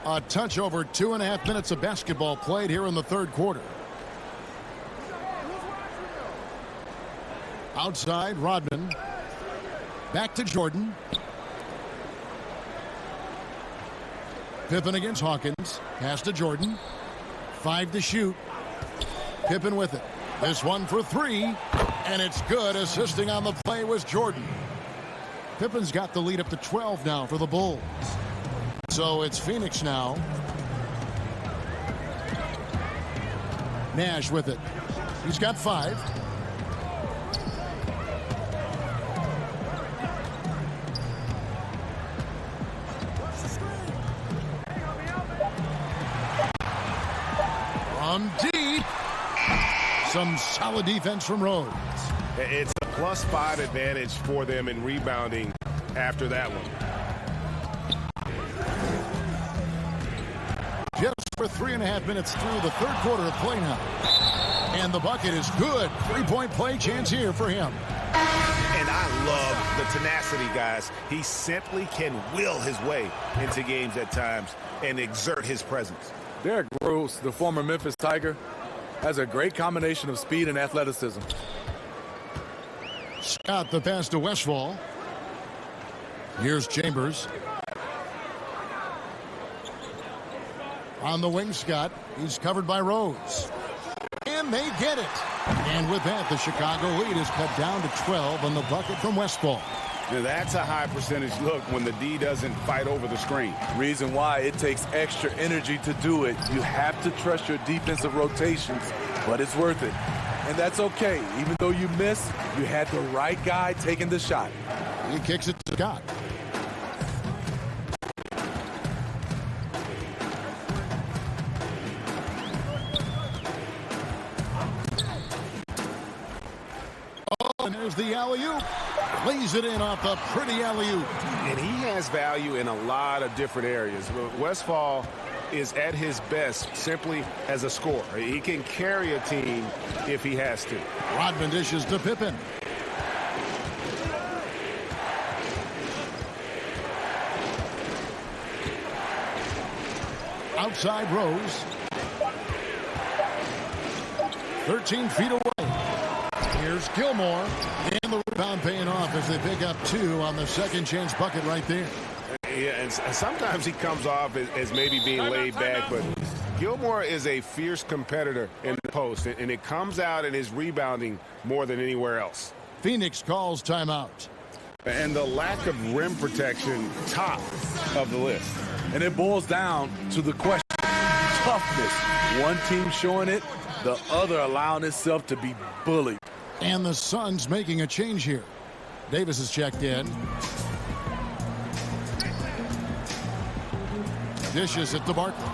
A: A touch over 2.5 minutes of basketball played here in the 3rd quarter. Outside, Rodman. Back to Jordan. Pippen against Hawkins. Pass to Jordan. 5 to shoot. Pippen with it. This one for 3. And it's good. Assisting on the play was Jordan. Pippen's got the lead up to 12 now for the Bulls. So it's Phoenix now. Nash with it. He's got 5. From deep. Some solid defense from Rose.
C: It's a +5 advantage for them in rebounding after that one.
A: We're 3.5 minutes through the third quarter of play now. And the bucket is good. Three-point play chance here for him.
H: And I love the tenacity, guys. He simply can will his way into games at times and exert his presence.
K: Derrick Rose, the former Memphis Tiger, has a great combination of speed and athleticism.
A: Scott the pass to Westfall. Here's Chambers. On the wing, Scott. He's covered by Rose. And they get it. And with that, the Chicago lead is cut down to 12 on the bucket from Westfall.
H: Now that's a high percentage look when the D doesn't fight over the screen.
K: Reason why it takes extra energy to do it. You have to trust your defensive rotations, but it's worth it. And that's okay. Even though you miss, you had the right guy taking the shot.
A: He kicks it to Scott. Oh, and there's the alley-oop. Lays it in off the pretty alley-oop.
C: And he has value in a lot of different areas. Westfall is at his best simply as a scorer. He can carry a team if he has to.
A: Rodman dishes to Pippen. Outside Rose. 13 feet away. Here's Gilmore. And the rebound paying off as they pick up 2 on the second chance bucket right there.
C: Yeah, and sometimes he comes off as maybe being laid back, but Gilmore is a fierce competitor in the post, and it comes out in his rebounding more than anywhere else.
A: Phoenix calls timeout.
C: And the lack of rim protection, top of the list.
K: And it boils down to the question, toughness. One team showing it, the other allowing itself to be bullied.
A: And the Suns making a change here. Davis is checked in. Dishes it to Barkley.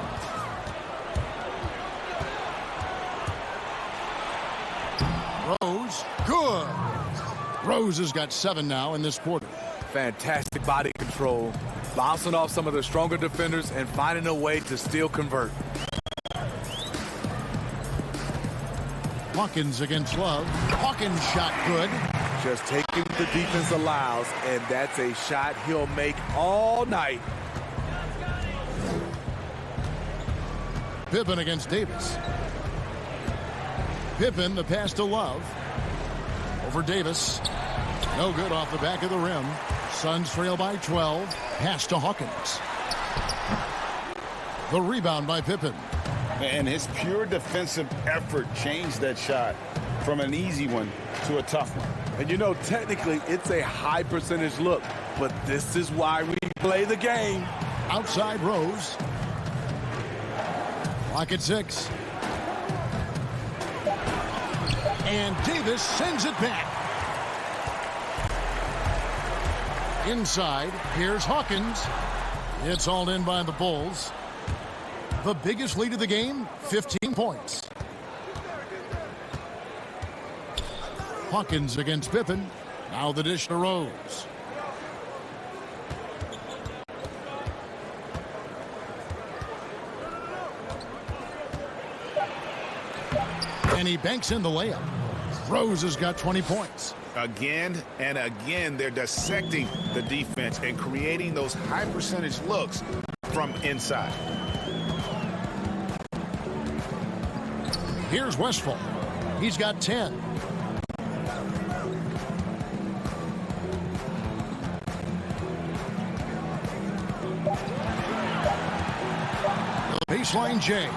A: Rose, good. Rose has got 7 now in this quarter.
K: Fantastic body control, bouncing off some of the stronger defenders and finding a way to still convert.
A: Hawkins against Love. Hawkins shot good.
K: Just taking what the defense allows, and that's a shot he'll make all night.
A: Pippen against Davis. Pippen, the pass to Love. Over Davis. No good off the back of the rim. Suns trail by 12. Pass to Hawkins. The rebound by Pippen.
H: And his pure defensive effort changed that shot from an easy one to a tough one.
K: And you know, technically, it's a high percentage look, but this is why we play the game.
A: Outside Rose. Clock at 6. And Davis sends it back. Inside, here's Hawkins. It's hauled in by the Bulls. The biggest lead of the game, 15 points. Hawkins against Pippen. Now the dish to Rose. And he banks in the layup. Rose has got 20 points.
H: Again and again, they're dissecting the defense and creating those high percentage looks from inside.
A: Here's Westfall. He's got 10. Baseline J.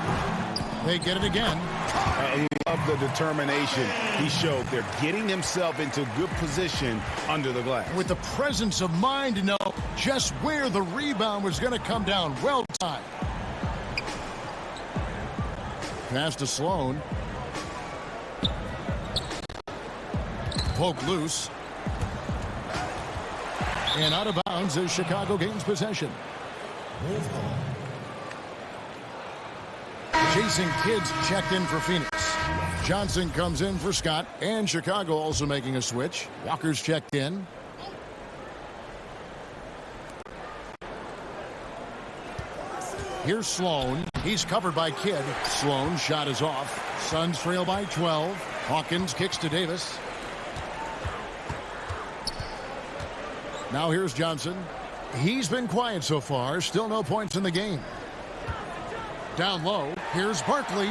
A: They get it again.
H: I love the determination he showed. They're getting himself into good position under the glass.
A: With the presence of mind to know just where the rebound was going to come down. Well timed. Pass to Sloan. Poke loose. And out of bounds as Chicago gains possession. Jason Kidd's checked in for Phoenix. Johnson comes in for Scott. And Chicago also making a switch. Walker's checked in. Here's Sloan. He's covered by Kidd. Sloan shot is off. Suns trail by 12. Hawkins kicks to Davis. Now here's Johnson. He's been quiet so far. Still no points in the game. Down low. Here's Barkley.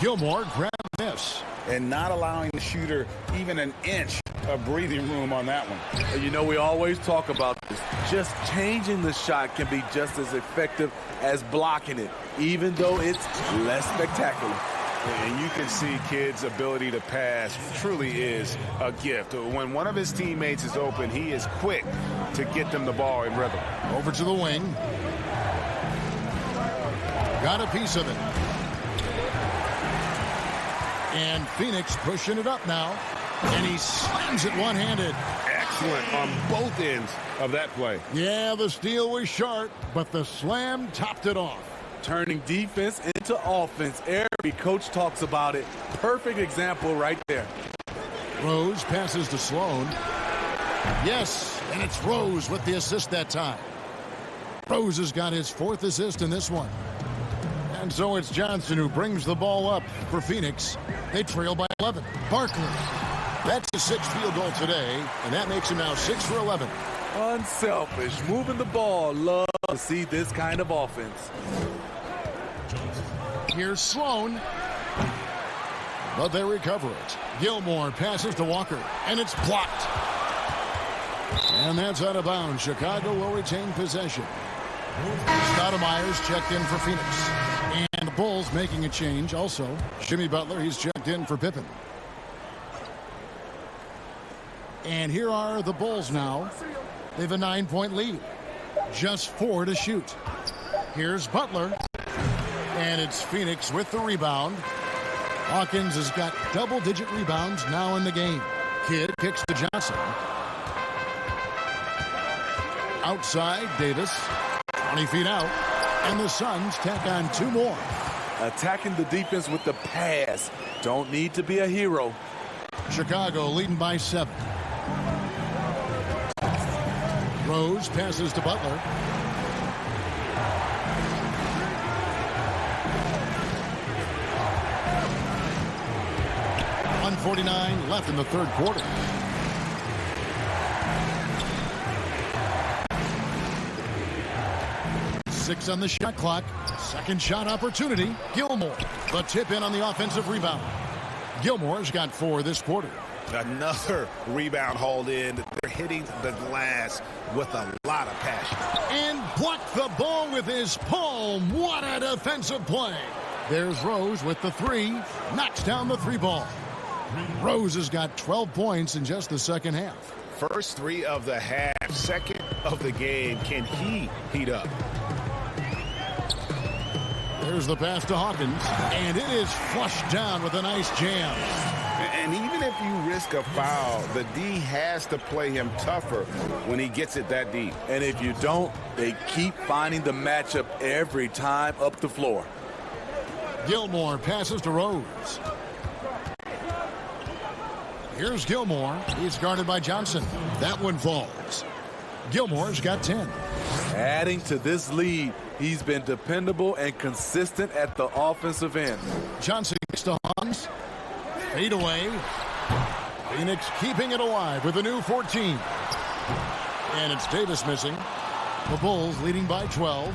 A: Gilmore grabbed this.
H: And not allowing the shooter even an inch of breathing room on that one.
K: And you know, we always talk about this. Just changing the shot can be just as effective as blocking it, even though it's less spectacular.
C: And you can see Kidd's ability to pass truly is a gift. When one of his teammates is open, he is quick to get them the ball in rhythm.
A: Over to the wing. Got a piece of it. And Phoenix pushing it up now. And he slams it one-handed.
C: Excellent on both ends of that play.
A: Yeah, the steal was short, but the slam topped it off.
K: Turning defense into offense. Every coach talks about it. Perfect example right there.
A: Rose passes to Sloan. Yes, and it's Rose with the assist that time. Rose has got his 4th assist in this one. And so it's Johnson who brings the ball up for Phoenix. They trail by 11. Barkley. That's his 6th field goal today, and that makes him now 6 for 11.
K: Unselfish, moving the ball. Love to see this kind of offense.
A: Here's Sloan. But they recover it. Gilmore passes to Walker, and it's blocked. And that's out of bounds. Chicago will retain possession. Stoudemire's checked in for Phoenix. And the Bulls making a change also. Jimmy Butler, he's checked in for Pippen. And here are the Bulls now. They have a 9-point lead. Just 4 to shoot. Here's Butler. And it's Phoenix with the rebound. Hawkins has got double-digit rebounds now in the game. Kidd kicks to Johnson. Outside, Davis. 20 feet out. And the Suns tack on 2 more.
K: Attacking the defense with the pass. Don't need to be a hero.
A: Chicago leading by 7. Rose passes to Butler. .149 left in the 3rd quarter. Six on the shot clock. Second shot opportunity. Gilmore. The tip in on the offensive rebound. Gilmore's got 4 this quarter.
C: Another rebound hauled in. They're hitting the glass with a lot of passion.
A: And blocked the ball with his palm. What a defensive play. There's Rose with the 3. Knocks down the 3 ball. Rose has got 12 points in just the second half.
C: First 3 of the half. Second of the game. Can he heat up?
A: There's the pass to Hawkins. And it is flushed down with a nice jam.
C: And even if you risk a foul, the D has to play him tougher when he gets it that deep.
K: And if you don't, they keep finding the matchup every time up the floor.
A: Gilmore passes to Rose. Here's Gilmore. He's guarded by Johnson. That one falls. Gilmore's got 10.
K: Adding to this lead, he's been dependable and consistent at the offensive end.
A: Johnson gets to Hans. Fade away. Phoenix keeping it alive with a new 14. And it's Davis missing. The Bulls leading by 12.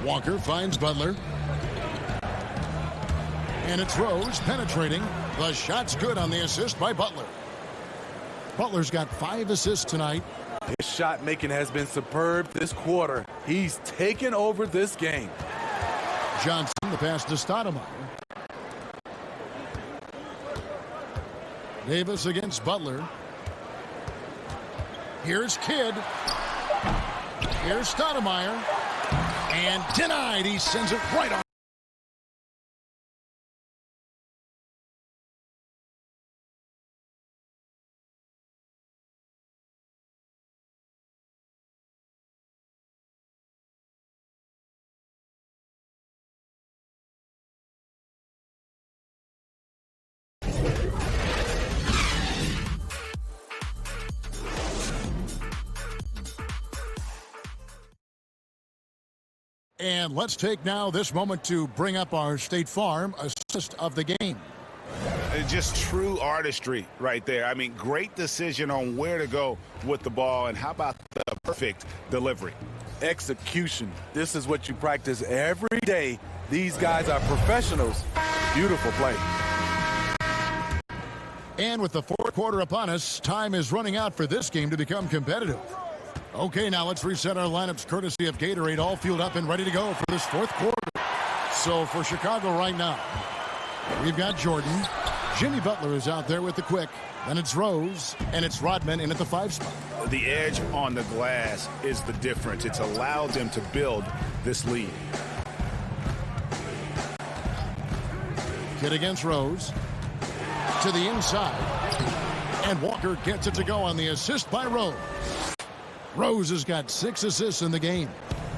A: Walker finds Butler. And it's Rose penetrating. The shot's good on the assist by Butler. Butler's got 5 assists tonight.
K: His shot making has been superb this quarter. He's taken over this game.
A: Johnson, the pass to Stoudemire. Davis against Butler. Here's Kidd. Here's Stoudemire. And denied. He sends it right on. And let's take now this moment to bring up our State Farm assist of the game.
H: Just true artistry right there. I mean, great decision on where to go with the ball, and how about the perfect delivery?
K: Execution. This is what you practice every day. These guys are professionals. Beautiful play.
A: And with the fourth quarter upon us, time is running out for this game to become competitive. Okay, now let's reset our lineups courtesy of Gatorade, all fueled up and ready to go for this fourth quarter. So for Chicago right now, we've got Jordan. Jimmy Butler is out there with the quick. Then it's Rose, and it's Rodman in at the 5 spot.
H: The edge on the glass is the difference. It's allowed them to build this lead.
A: Kid against Rose. To the inside. And Walker gets it to go on the assist by Rose. Rose has got 6 assists in the game.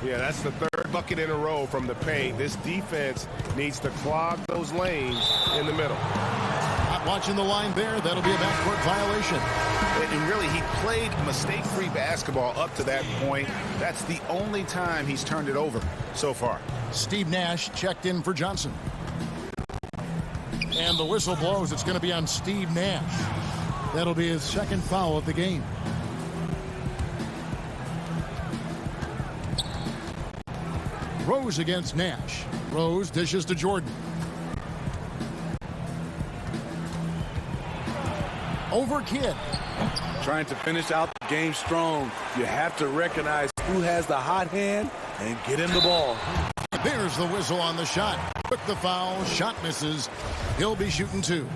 C: Yeah, that's the third bucket in a row from the paint. This defense needs to clog those lanes in the middle.
A: Not watching the line there. That'll be a backcourt violation.
H: And really, he played mistake-free basketball up to that point. That's the only time he's turned it over so far.
A: Steve Nash checked in for Johnson. And the whistle blows. It's going to be on Steve Nash. That'll be his second foul of the game. Rose against Nash. Rose dishes to Jordan. Over Kidd.
K: Trying to finish out the game strong. You have to recognize who has the hot hand and get him the ball.
A: There's the whistle on the shot. Took the foul. Shot misses. He'll be shooting 2.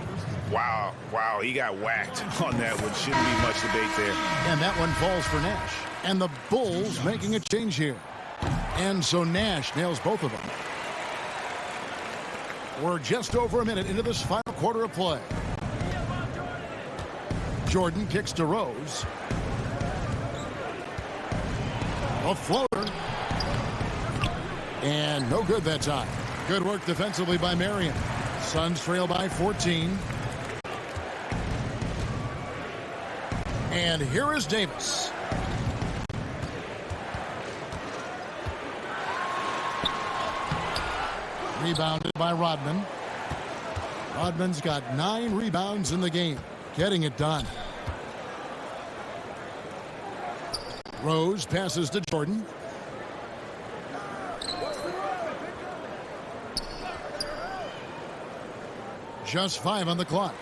H: Wow, he got whacked on that one. Shouldn't be much debate there.
A: And that one falls for Nash. And the Bulls making a change here. And so Nash nails both of them. We're just over a minute into this final quarter of play. Jordan kicks to Rose. A floater. And no good that time. Good work defensively by Marion. Suns trail by 14. And here is Davis. Rebounded by Rodman. Rodman's got 9 rebounds in the game. Getting it done. Rose passes to Jordan. Just 5 on the clock.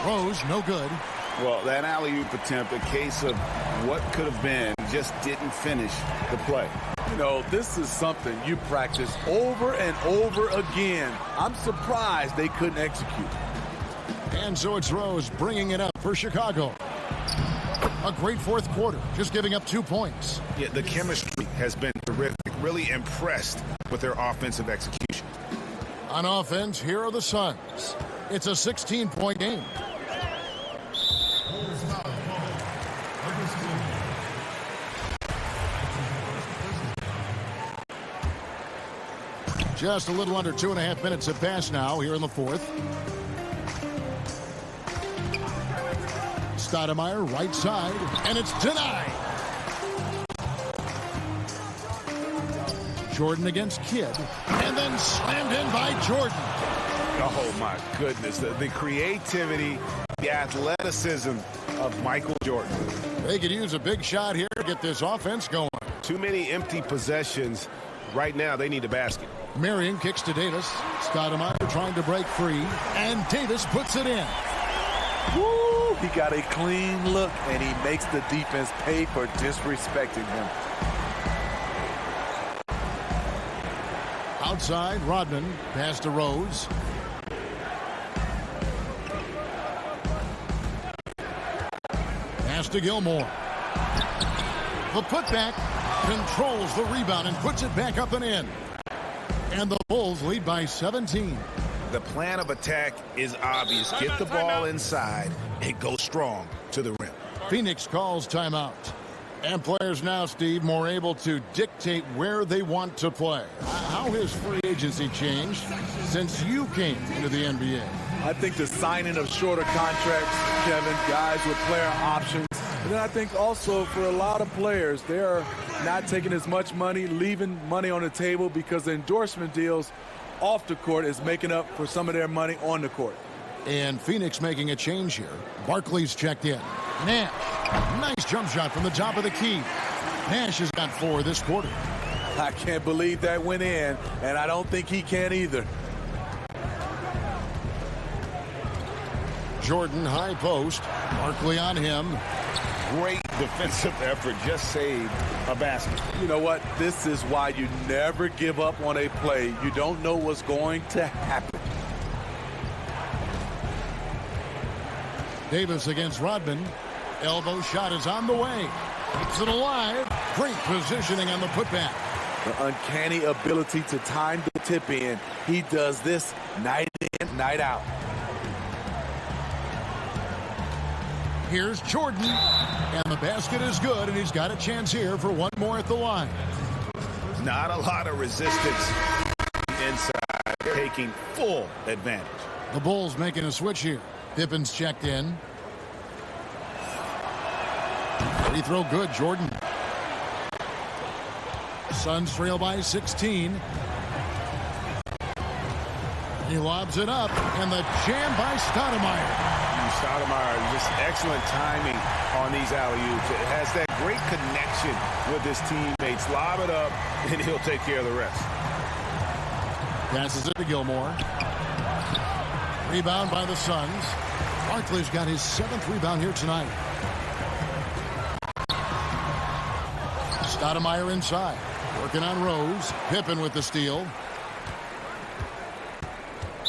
A: Rose, no good.
H: Well, that alley-oop attempt, a case of what could have been, just didn't finish the play.
K: You know, this is something you practice over and over again. I'm surprised they couldn't execute.
A: And so it's Rose bringing it up for Chicago. A great fourth quarter, just giving up 2 points.
H: Yeah, the chemistry has been terrific. Really impressed with their offensive execution.
A: On offense, here are the Suns. It's a 16-point game. Just a little under 2.5 minutes have passed now here in the fourth. Stoudemire, right side, and it's denied. Jordan against Kidd, and then slammed in by Jordan.
H: Oh, my goodness. The creativity, the athleticism of Michael Jordan.
A: They could use a big shot here to get this offense going.
C: Too many empty possessions. Right now, they need a basket.
A: Marion kicks to Davis. Stoudemire trying to break free, and Davis puts it in.
K: Woo! He got a clean look, and he makes the defense pay for disrespecting him.
A: Outside, Rodman. Pass to Rose. Pass to Gilmore. The putback controls the rebound and puts it back up and in. And the Bulls lead by 17.
H: The plan of attack is obvious. Get the ball inside and go strong to the rim.
A: Phoenix calls timeout. And players now, Steve, more able to dictate where they want to play. How has free agency changed since you came into the NBA?
K: I think the signing of shorter contracts, Kevin, guys with player options. And then I think also for a lot of players, they're not taking as much money, leaving money on the table because the endorsement deals off the court is making up for some of their money on the court.
A: And Phoenix making a change here. Barkley's checked in. Nash, nice jump shot from the top of the key. Nash has got 4 this quarter.
K: I can't believe that went in, and I don't think he can either.
A: Jordan, high post. Barkley on him.
H: Great defensive effort, just saved a basket.
K: You know what? This is why you never give up on a play. You don't know what's going to happen.
A: Davis against Rodman. Elbow shot is on the way. Keeps it alive. Great positioning on the putback.
K: The uncanny ability to time the tip in. He does this night in, night out.
A: Here's Jordan. And the basket is good, and he's got a chance here for one more at the line.
H: Not a lot of resistance inside, taking full advantage.
A: The Bulls making a switch here. Pippen's checked in. Free throw good, Jordan. Suns trail by 16. He lobs it up, and the jam by Stoudemire.
H: Stoudemire, just excellent timing on these alley-oops. It has that great connection with his teammates. Lob it up, and he'll take care of the rest.
A: Passes it to Gilmore. Rebound by the Suns. Barkley's got his 7th rebound here tonight. Stoudemire inside. Working on Rose. Pippen with the steal.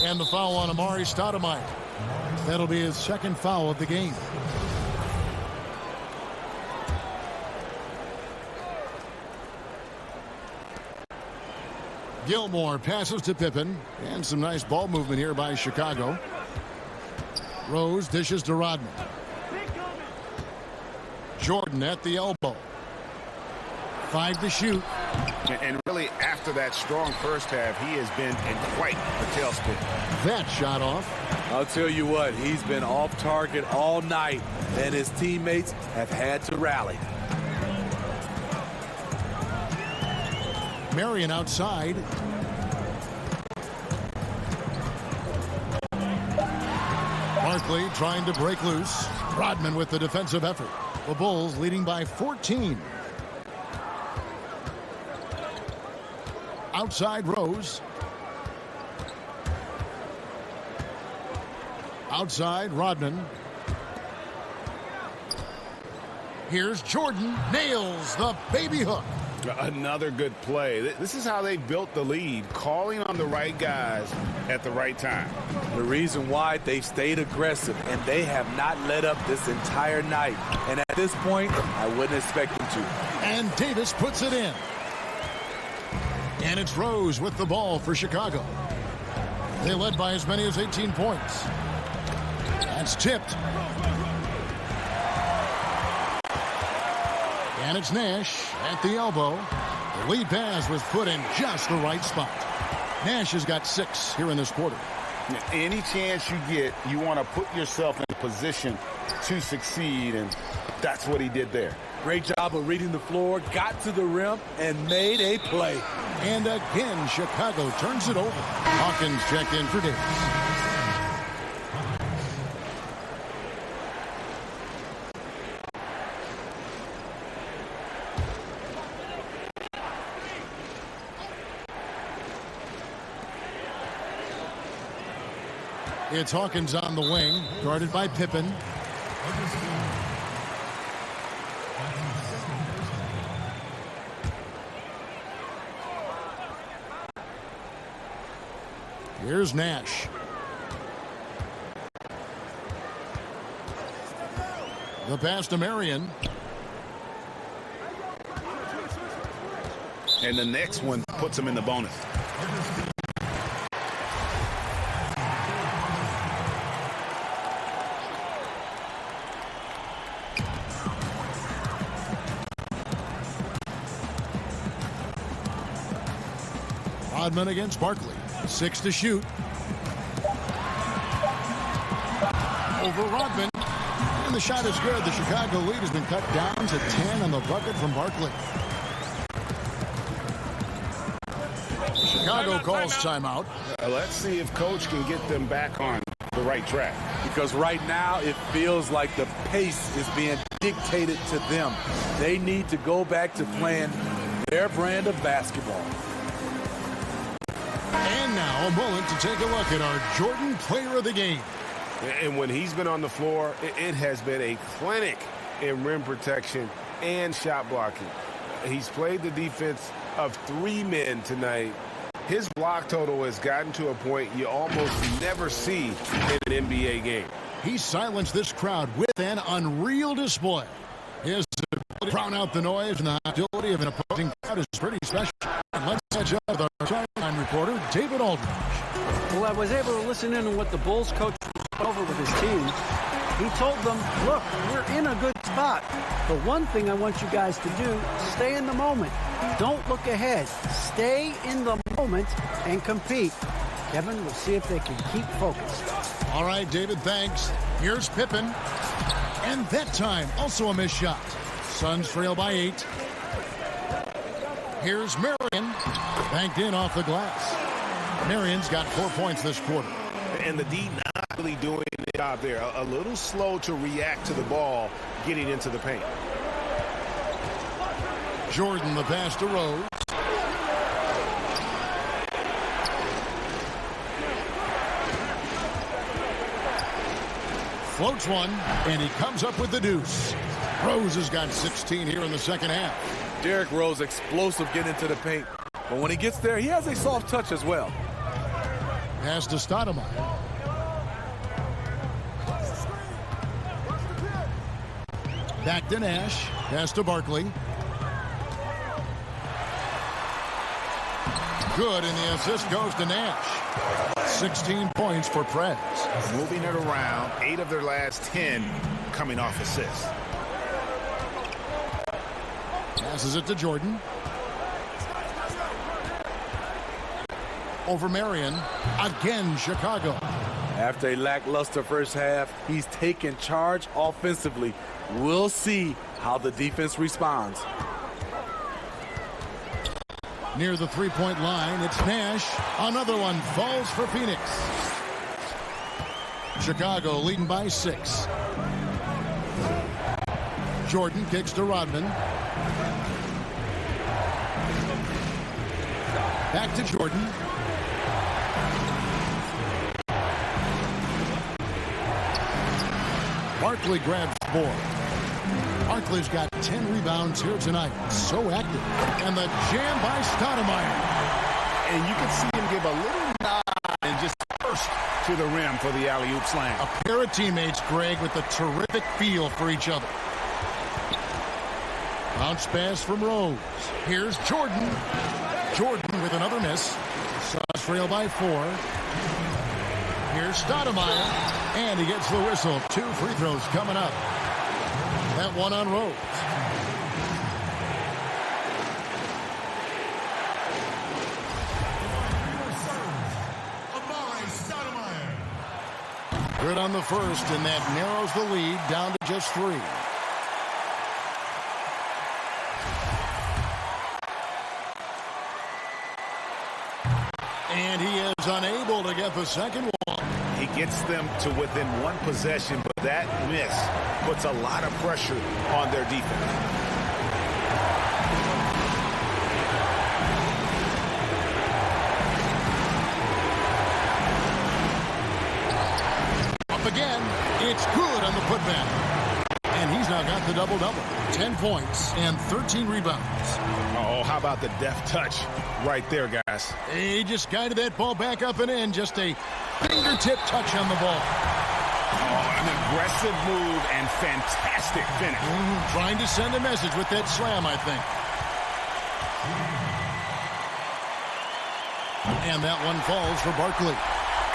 A: And the foul on Amari Stoudemire. That'll be his 2nd foul of the game. Gilmore passes to Pippen. And some nice ball movement here by Chicago. Rose dishes to Rodman. Jordan at the elbow. 5 to shoot.
H: And really, after that strong first half, he has been in quite a tailspin.
A: That shot off.
K: I'll tell you what, he's been off target all night, and his teammates have had to rally.
A: Marion outside. Barkley trying to break loose. Rodman with the defensive effort. The Bulls leading by 14. Outside Rose. Outside Rodman. Here's Jordan. Nails the baby hook.
H: Another good play. This is how they built the lead, calling on the right guys at the right time.
K: The reason why they've stayed aggressive, and they have not let up this entire night. And at this point, I wouldn't expect them to.
A: And Davis puts it in. And it's Rose with the ball for Chicago. They led by as many as 18 points. That's tipped. And it's Nash at the elbow. The lead pass was put in just the right spot. Nash has got 6 here in this quarter.
H: Any chance you get, you want to put yourself in a position to succeed, and that's what he did there.
K: Great job of reading the floor, got to the rim, and made a play.
A: And again, Chicago turns it over. Hawkins checked in for Davis. It's Hawkins on the wing, guarded by Pippen. Here's Nash. The pass to Marion.
H: And the next one puts him in the bonus.
A: Rodman against Barkley. 6 to shoot. Over Rodman. And the shot is good. The Chicago lead has been cut down to 10 on the bucket from Barkley. Chicago calls timeout.
C: Let's see if Coach can get them back on the right track.
K: Because right now it feels like the pace is being dictated to them. They need to go back to playing their brand of basketball.
A: And now a moment to take a look at our Jordan Player of the Game.
C: And when he's been on the floor, it has been a clinic in rim protection and shot blocking. He's played the defense of 3 men tonight. His block total has gotten to a point you almost never see in an NBA game.
A: He silenced this crowd with an unreal display. His ability to drown out the noise and the hostility of an opposing crowd is pretty special. And let's catch up with our sideline reporter, David Aldridge.
J: Well, I was able to listen in on what the Bulls coach was over with his team. He told them, look, we're in a good spot. The one thing I want you guys to do, stay in the moment. Don't look ahead. Stay in the moment and compete. Kevin, we'll see if they can keep focused.
A: All right, David, thanks. Here's Pippen. And that time, also a missed shot. Suns trail by 8. Here's Marion. Banked in off the glass. Marion's got 4 points this quarter.
C: And the D not really doing the job there. A little slow to react to the ball getting into the paint.
A: Jordan, the pass to Rose. Floats one, and he comes up with the deuce. Rose has got 16 here in the second half.
K: Derrick Rose, explosive getting into the paint. But when he gets there, he has a soft touch as well.
A: Pass to Stoudemire. Back to Nash. Pass to Barkley. Good, and the assist goes to Nash. 16 points for Prez.
H: Moving it around, 8 of their last 10 coming off assists.
A: Passes it to Jordan. Over Marion. Again, Chicago.
K: After a lackluster first half, he's taken charge offensively. We'll see how the defense responds.
A: Near the three-point line, it's Nash. Another one falls for Phoenix. Chicago leading by 6. Jordan kicks to Rodman. Back to Jordan. Barkley grabs the board. Barkley's got 10 rebounds here tonight. So active. And the jam by Stoudemire.
H: And you can see him give a little nod and just burst to the rim for the alley-oop slam.
A: A pair of teammates, Greg, with a terrific feel for each other. Bounce pass from Rose. Here's Jordan. Jordan with another miss. Suns trail by 4. Here's Stoudemire. And he gets the whistle. 2 free throws coming up. That one on Rose. Good on the first, and that narrows the lead down to just 3. And he is unable to get the second one.
H: He gets them to within 1 possession, but that miss puts a lot of pressure on their defense.
A: Up again. It's good on the putback. And he's now got the double-double. 10 points and 13 rebounds.
H: Oh, how about the deft touch right there, guys?
A: He just guided that ball back up and in. Just a fingertip touch on the ball.
H: Oh, an aggressive move and fantastic finish.
A: Trying to send a message with that slam, I think. And that one falls for Barkley.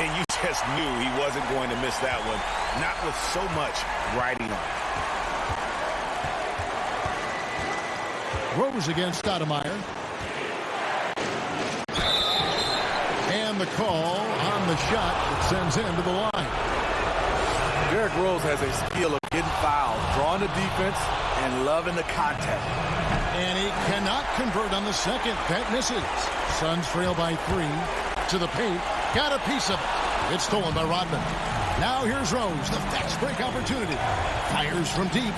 H: And you just knew he wasn't going to miss that one. Not with so much riding on.
A: Rose against Stoudemire. And the call on the shot that sends him to the line.
K: Derrick Rose has a skill of getting fouled, drawing the defense, and loving the contact.
A: And he cannot convert on the second. That misses. Suns trail by 3. To the paint. Got a piece of it. It's stolen by Rodman. Now here's Rose. The fast break opportunity. Fires from deep.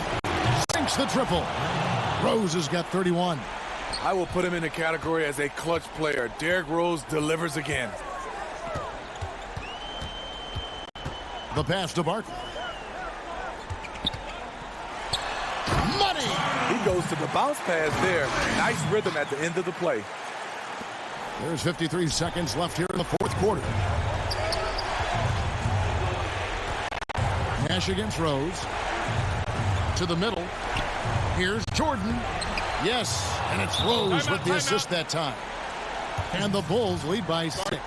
A: Sinks the triple. Rose has got 31.
K: I will put him in the category as a clutch player. Derrick Rose delivers again.
A: The pass to Barkley. Money!
K: He goes to the bounce pass there. Nice rhythm at the end of the play.
A: There's 53 seconds left here in the fourth quarter. Nash against Rose. To the middle. Here's Jordan. Yes, and it's Rose with the assist that time. And the Bulls lead by 6.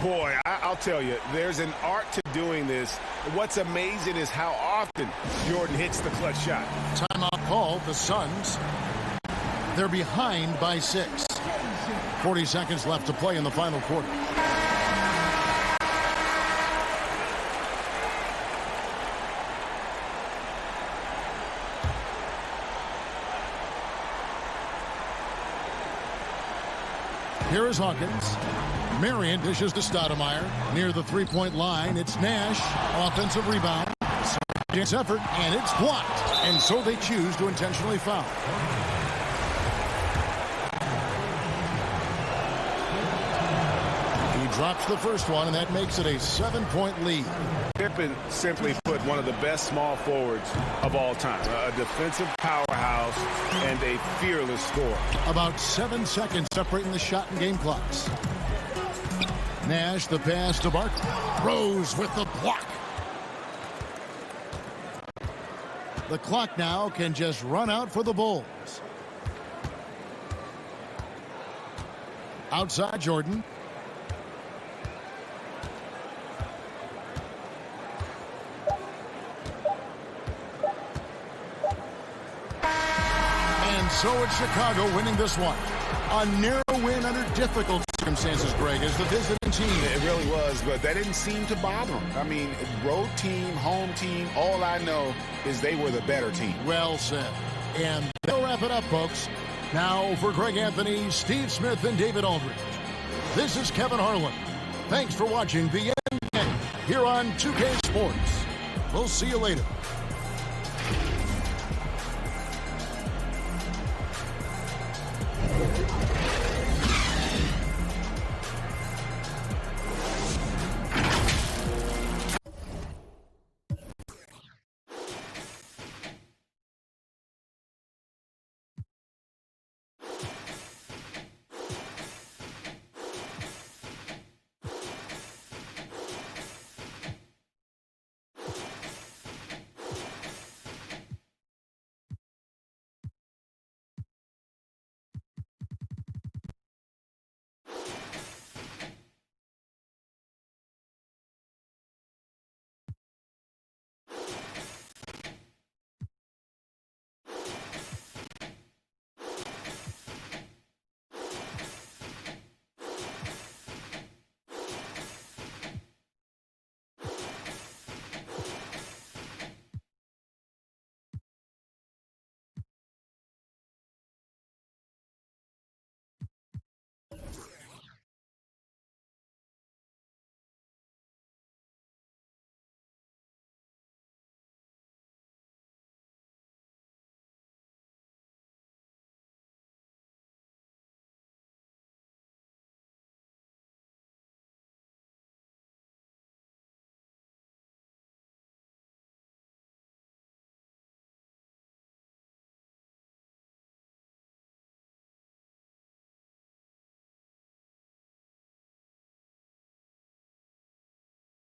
C: Boy, I'll tell you, there's an art to doing this. What's amazing is how often Jordan hits the clutch shot.
A: Timeout call, the Suns. They're behind by 6. 40 seconds left to play in the final quarter. Here is Hawkins. Marion dishes to Stoudemire. Near the three-point line, it's Nash. Offensive rebound. It's effort, and it's blocked. And so they choose to intentionally foul. He drops the first one, and that makes it a 7-point lead.
C: Pippen simply put one of the best small forwards of all time. A defensive powerhouse and a fearless scorer.
A: About 7 seconds separating the shot and game clocks. Nash, the pass to Barkley. Rose with the block. The clock now can just run out for the Bulls. Outside Jordan. And so it's Chicago winning this one. A narrow win under difficult circumstances, Greg, as the visiting team.
H: It really was, but that didn't seem to bother them. I mean, road team, home team, all I know is they were the better team.
A: Well said. And they'll wrap it up, folks. Now for Greg Anthony, Steve Smith, and David Aldridge. This is Kevin Harlan. Thanks for watching the NBA here on 2K Sports. We'll see you later.